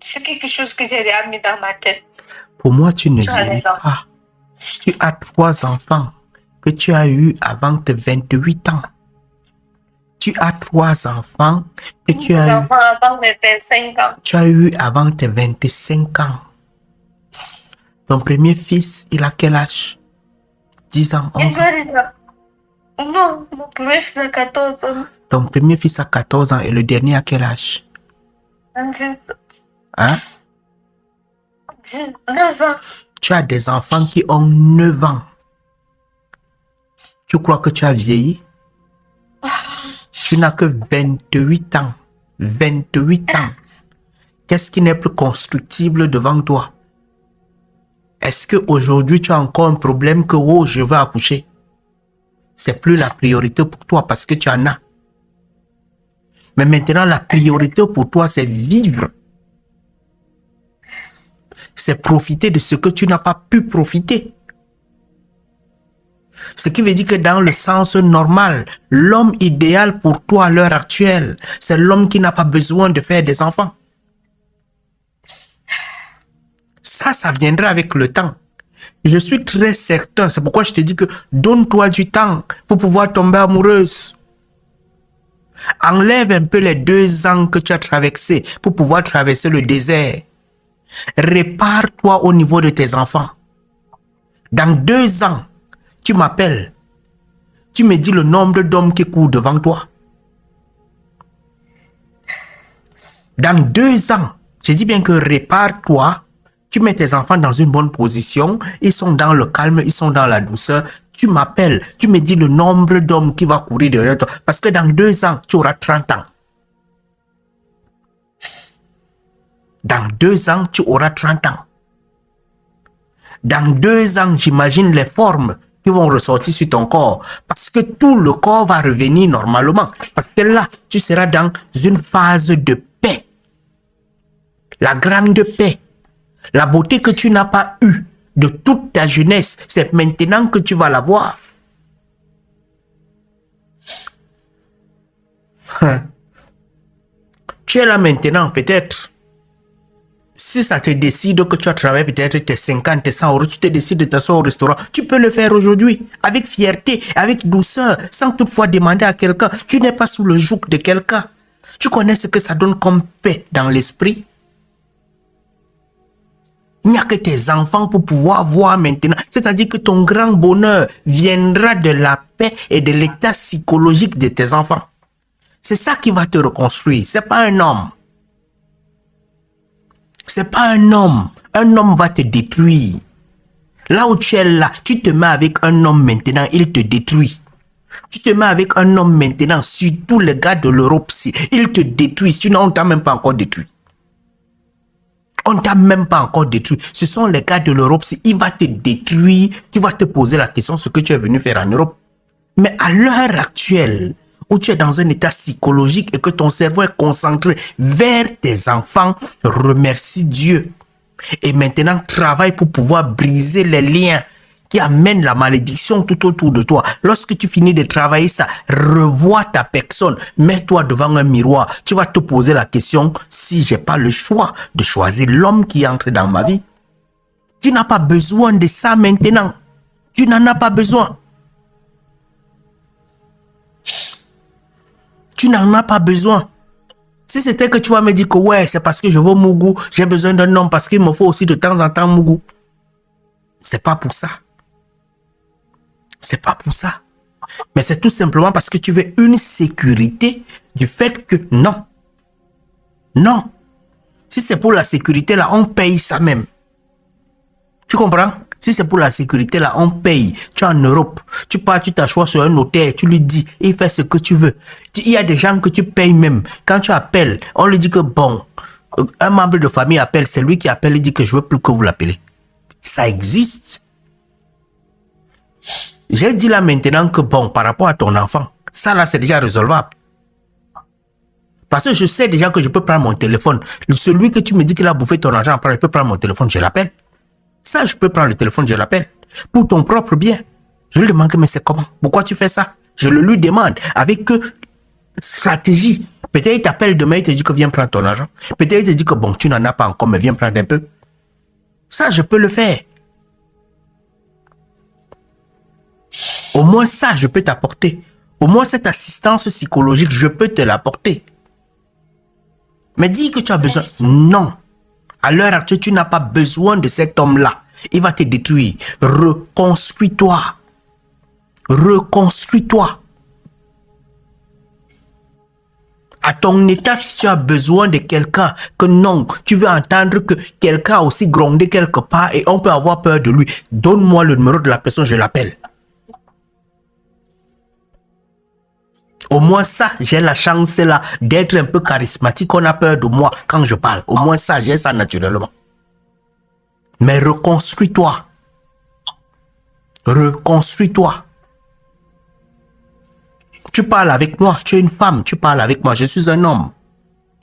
C'est quelque chose que j'ai déjà mis dans ma tête. Pour moi, tu ne vieillis pas. Tu as 3 enfants que tu as eus avant tes 28 ans. Tu as 3 enfants que tu as eu avant mes 25 ans. Tu as eu avant tes 25 ans. Ton premier fils, il a quel âge? 10 ans, 11 ans? Non, mon premier fils a 14 ans. Ton premier fils a 14 ans et le dernier a quel âge? 10. Hein? 9 ans. Tu as des enfants qui ont 9 ans. Tu crois que tu as vieilli? Tu n'as que 28 ans. 28 ans. Qu'est-ce qui n'est plus constructible devant toi? Est-ce qu'aujourd'hui tu as encore un problème que oh, je veux accoucher? C'est plus la priorité pour toi parce que tu en as. Mais maintenant, la priorité pour toi, c'est vivre. C'est profiter de ce que tu n'as pas pu profiter. Ce qui veut dire que dans le sens normal, l'homme idéal pour toi à l'heure actuelle, c'est l'homme qui n'a pas besoin de faire des enfants. Ça viendra avec le temps. Je suis très certain, c'est pourquoi je te dis que donne-toi du temps pour pouvoir tomber amoureuse. Enlève un peu les 2 ans que tu as traversés pour pouvoir traverser le désert. Répare-toi au niveau de tes enfants. Dans 2 ans, tu m'appelles. Tu me dis le nombre d'hommes qui courent devant toi. Dans 2 ans, je dis bien que répare-toi. Tu mets tes enfants dans une bonne position. Ils sont dans le calme, ils sont dans la douceur. Tu m'appelles. Tu me dis le nombre d'hommes qui va courir derrière toi. Parce que dans 2 ans, tu auras 30 ans. Dans 2 ans, tu auras 30 ans. Dans 2 ans, j'imagine les formes qui vont ressortir sur ton corps. Parce que tout le corps va revenir normalement. Parce que là, tu seras dans une phase de paix. La grande paix. La beauté que tu n'as pas eue de toute ta jeunesse, c'est maintenant que tu vas la voir. Tu es là maintenant, peut-être. Si ça te décide que tu as travaillé peut-être tes 50, tes 100 euros, tu te décides de t'asseoir au restaurant, tu peux le faire aujourd'hui, avec fierté, avec douceur, sans toutefois demander à quelqu'un. Tu n'es pas sous le joug de quelqu'un. Tu connais ce que ça donne comme paix dans l'esprit. Il n'y a que tes enfants pour pouvoir voir maintenant. C'est-à-dire que ton grand bonheur viendra de la paix et de l'état psychologique de tes enfants. C'est ça qui va te reconstruire. C'est pas un homme. C'est pas un homme. Un homme va te détruire. Là où tu es là, tu te mets avec un homme maintenant, il te détruit. Tu te mets avec un homme maintenant, surtout les gars de l'Europe, il te détruit. Sinon, on ne t'a même pas encore détruit. On ne t'a même pas encore détruit. Ce sont les gars de l'Europe, il va te détruire. Tu vas te poser la question ce que tu es venu faire en Europe. Mais à l'heure actuelle, où tu es dans un état psychologique et que ton cerveau est concentré vers tes enfants, remercie Dieu. Et maintenant, travaille pour pouvoir briser les liens qui amènent la malédiction tout autour de toi. Lorsque tu finis de travailler ça, revois ta personne, mets-toi devant un miroir. Tu vas te poser la question, si j'ai pas le choix de choisir l'homme qui entre dans ma vie. Tu n'as pas besoin de ça maintenant. Tu n'en as pas besoin. Tu n'en as pas besoin. Si c'était que tu vas me dire que ouais, c'est parce que je veux Mougou, j'ai besoin d'un homme parce qu'il me faut aussi de temps en temps Mougou. C'est pas pour ça. C'est pas pour ça. Mais c'est tout simplement parce que tu veux une sécurité du fait que non. Non. Si c'est pour la sécurité là, on paye ça même. Tu comprends? Si c'est pour la sécurité là, on paye. Tu es en Europe, tu pars, tu t'assois sur un hôtel, tu lui dis, il fait ce que tu veux. Il y a des gens que tu payes même. Quand tu appelles, on lui dit que bon, un membre de famille appelle, c'est lui qui appelle, il dit que je veux plus que vous l'appelez. Ça existe. J'ai dit là maintenant que bon, par rapport à ton enfant, ça là c'est déjà résolvable. Parce que je sais déjà que je peux prendre mon téléphone. Celui que tu me dis qu'il a bouffé ton argent, après je peux prendre mon téléphone, je l'appelle. Ça, je peux prendre le téléphone, je l'appelle. Pour ton propre bien. Je lui demande, mais c'est comment? Pourquoi tu fais ça? Je le lui demande. Avec stratégie. Peut-être il t'appelle demain, il te dit que viens prendre ton argent. Peut-être il te dit que bon, tu n'en as pas encore, mais viens prendre un peu. Ça, je peux le faire. Au moins ça, je peux t'apporter. Au moins cette assistance psychologique, je peux te l'apporter. Mais dis que tu as besoin. Non. À l'heure actuelle, tu n'as pas besoin de cet homme-là. Il va te détruire. Reconstruis-toi. Reconstruis-toi. À ton état, si tu as besoin de quelqu'un, que non, tu veux entendre que quelqu'un a aussi grondé quelque part et on peut avoir peur de lui, donne-moi le numéro de la personne, je l'appelle. Au moins ça, j'ai la chance là d'être un peu charismatique. On a peur de moi quand je parle. Au moins ça, j'ai ça naturellement. Mais reconstruis-toi. Reconstruis-toi. Tu parles avec moi. Tu es une femme. Tu parles avec moi. Je suis un homme.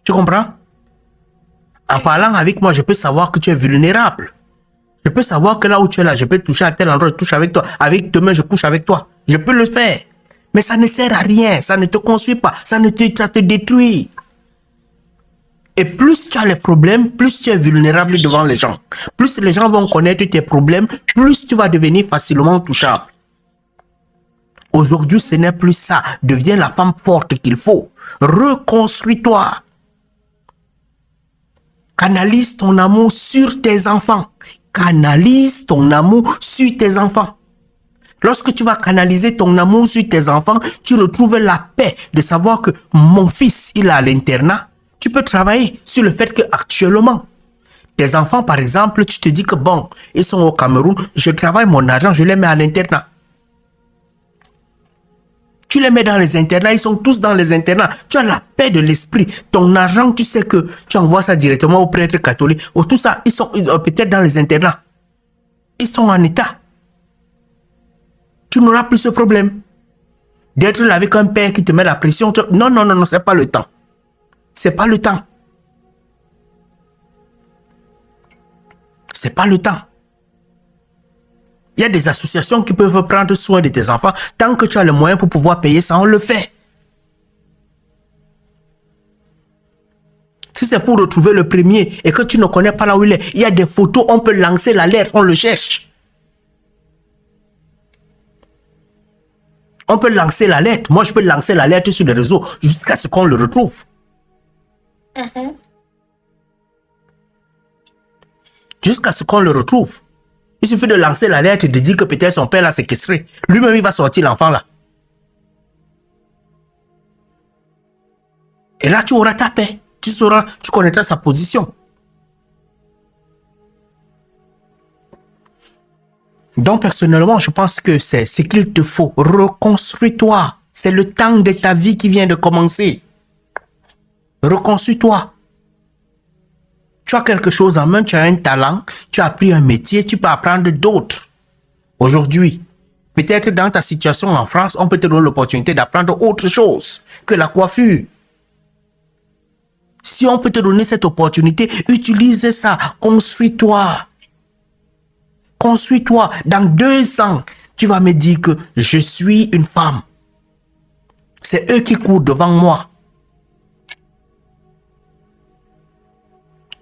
Tu comprends? En parlant avec moi, je peux savoir que tu es vulnérable. Je peux savoir que là où tu es là, je peux toucher à tel endroit, je touche avec toi. Avec demain, je couche avec toi. Je peux le faire. Mais ça ne sert à rien, ça ne te construit pas, ça te détruit. Et plus tu as les problèmes, plus tu es vulnérable devant les gens. Plus les gens vont connaître tes problèmes, plus tu vas devenir facilement touchable. Aujourd'hui, ce n'est plus ça. Deviens la femme forte qu'il faut. Reconstruis-toi. Canalise ton amour sur tes enfants. Canalise ton amour sur tes enfants. Lorsque tu vas canaliser ton amour sur tes enfants, tu retrouves la paix de savoir que mon fils, il est à l'internat. Tu peux travailler sur le fait que actuellement, tes enfants, par exemple, tu te dis que bon, ils sont au Cameroun, je travaille mon argent, je les mets à l'internat. Tu les mets dans les internats, ils sont tous dans les internats. Tu as la paix de l'esprit. Ton argent, tu sais que tu envoies ça directement au prêtre catholique. Ou tout ça, ils sont peut-être dans les internats. Ils sont en état. tu n'auras plus ce problème. D'être là avec un père qui te met la pression. Non, non, non, non, c'est pas le temps. C'est pas le temps. C'est pas le temps. Il y a des associations qui peuvent prendre soin de tes enfants. Tant que tu as le moyen pour pouvoir payer ça, on le fait. Si c'est pour retrouver le premier et que tu ne connais pas là où il est, il y a des photos, on peut lancer l'alerte, on le cherche. On peut lancer l'alerte. Moi, je peux lancer l'alerte sur les réseaux jusqu'à ce qu'on le retrouve. Jusqu'à ce qu'on le retrouve. Il suffit de lancer l'alerte et de dire que peut-être son père l'a séquestré. Lui-même, il va sortir l'enfant là. Et là, tu auras ta paix. Tu sauras, tu connaîtras sa position. Donc, personnellement, je pense que c'est ce qu'il te faut. Reconstruis-toi. C'est le temps de ta vie qui vient de commencer. Reconstruis-toi. Tu as quelque chose en main, tu as un talent, tu as appris un métier, tu peux apprendre d'autres. Aujourd'hui, peut-être dans ta situation en France, on peut te donner l'opportunité d'apprendre autre chose que la coiffure. Si on peut te donner cette opportunité, utilise ça. Construis-toi. Construis-toi. Dans 2 ans, tu vas me dire que je suis une femme. C'est eux qui courent devant moi.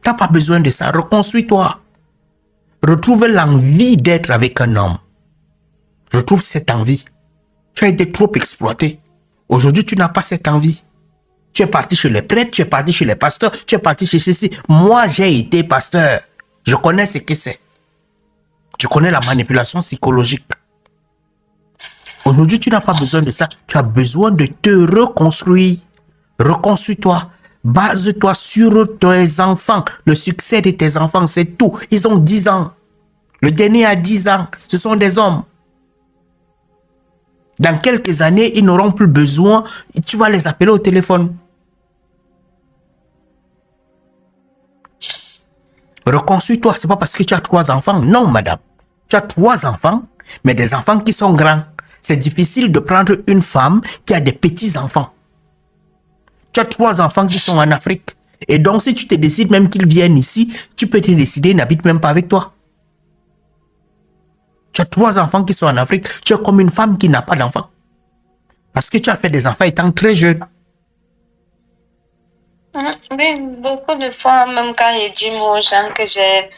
Tu n'as pas besoin de ça. Reconstruis-toi. Retrouve l'envie d'être avec un homme. Retrouve cette envie. Tu as été trop exploité. Aujourd'hui, tu n'as pas cette envie. Tu es parti chez les prêtres, tu es parti chez les pasteurs, tu es parti chez ceci. Moi, j'ai été pasteur. Je connais ce que c'est. Je connais la manipulation psychologique. Aujourd'hui, tu n'as pas besoin de ça. Tu as besoin de te reconstruire. Reconstruis-toi. Base-toi sur tes enfants. Le succès de tes enfants, c'est tout. Ils ont 10 ans. Le dernier a 10 ans. Ce sont des hommes. Dans quelques années, ils n'auront plus besoin. Tu vas les appeler au téléphone. Reconstruis-toi. Ce n'est pas parce que tu as 3 enfants. Non, madame. Tu as 3 enfants, mais des enfants qui sont grands. C'est difficile de prendre une femme qui a des petits-enfants. Tu as 3 enfants qui sont en Afrique. Et donc, si tu te décides même qu'ils viennent ici, tu peux te décider, ils n'habitent même pas avec toi. Tu as 3 enfants qui sont en Afrique. Tu es comme une femme qui n'a pas d'enfants. Parce que tu as fait des enfants étant très jeune. Oui, beaucoup de fois, même quand je dis aux gens que j'ai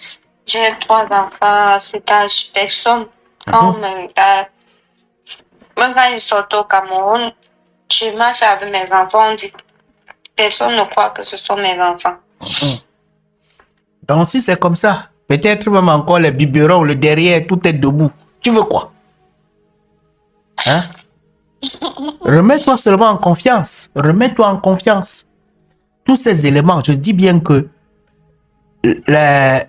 3 enfants à cet âge, personne, quand on me regarde, même quand je sors au Cameroun, je marche avec mes enfants, on dit, personne ne croit que ce sont mes enfants. Donc, si c'est comme ça, peut-être même encore les biberons, le derrière, tout est debout. Tu veux quoi? Hein? Remets-toi seulement en confiance. Remets-toi en confiance. Tous ces éléments, je dis bien que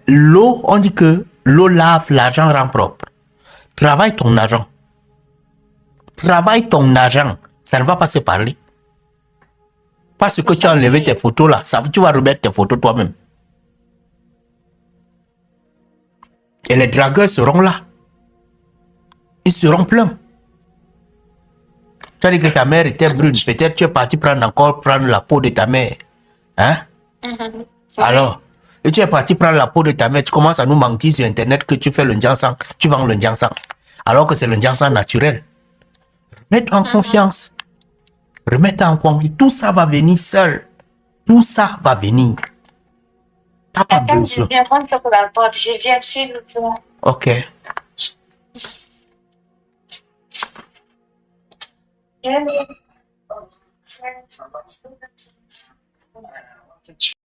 l'eau, on dit que l'eau lave, l'argent rend propre. Travaille ton argent. Travaille ton argent. Ça ne va pas se parler. Parce que tu as enlevé tes photos là, ça, tu vas remettre tes photos toi-même. Et les dragueurs seront là. Ils seront pleins. Tu as dit que ta mère était brune. Peut-être tu es parti prendre la peau de ta mère. Hein? Alors, et tu es parti prendre la peau de ta mère. Tu commences à nous mentir sur Internet que tu fais le Ndiansang. Tu vends le Ndiansang. Alors que c'est le Ndiansang naturel. Remets-toi en confiance. Remets-toi en confiance. Tout ça va venir seul. Tout ça va venir. T'as pas Attends, besoin. je viens prendre pour la porte. Je viens s'il vous plaît. Ok. Je viens.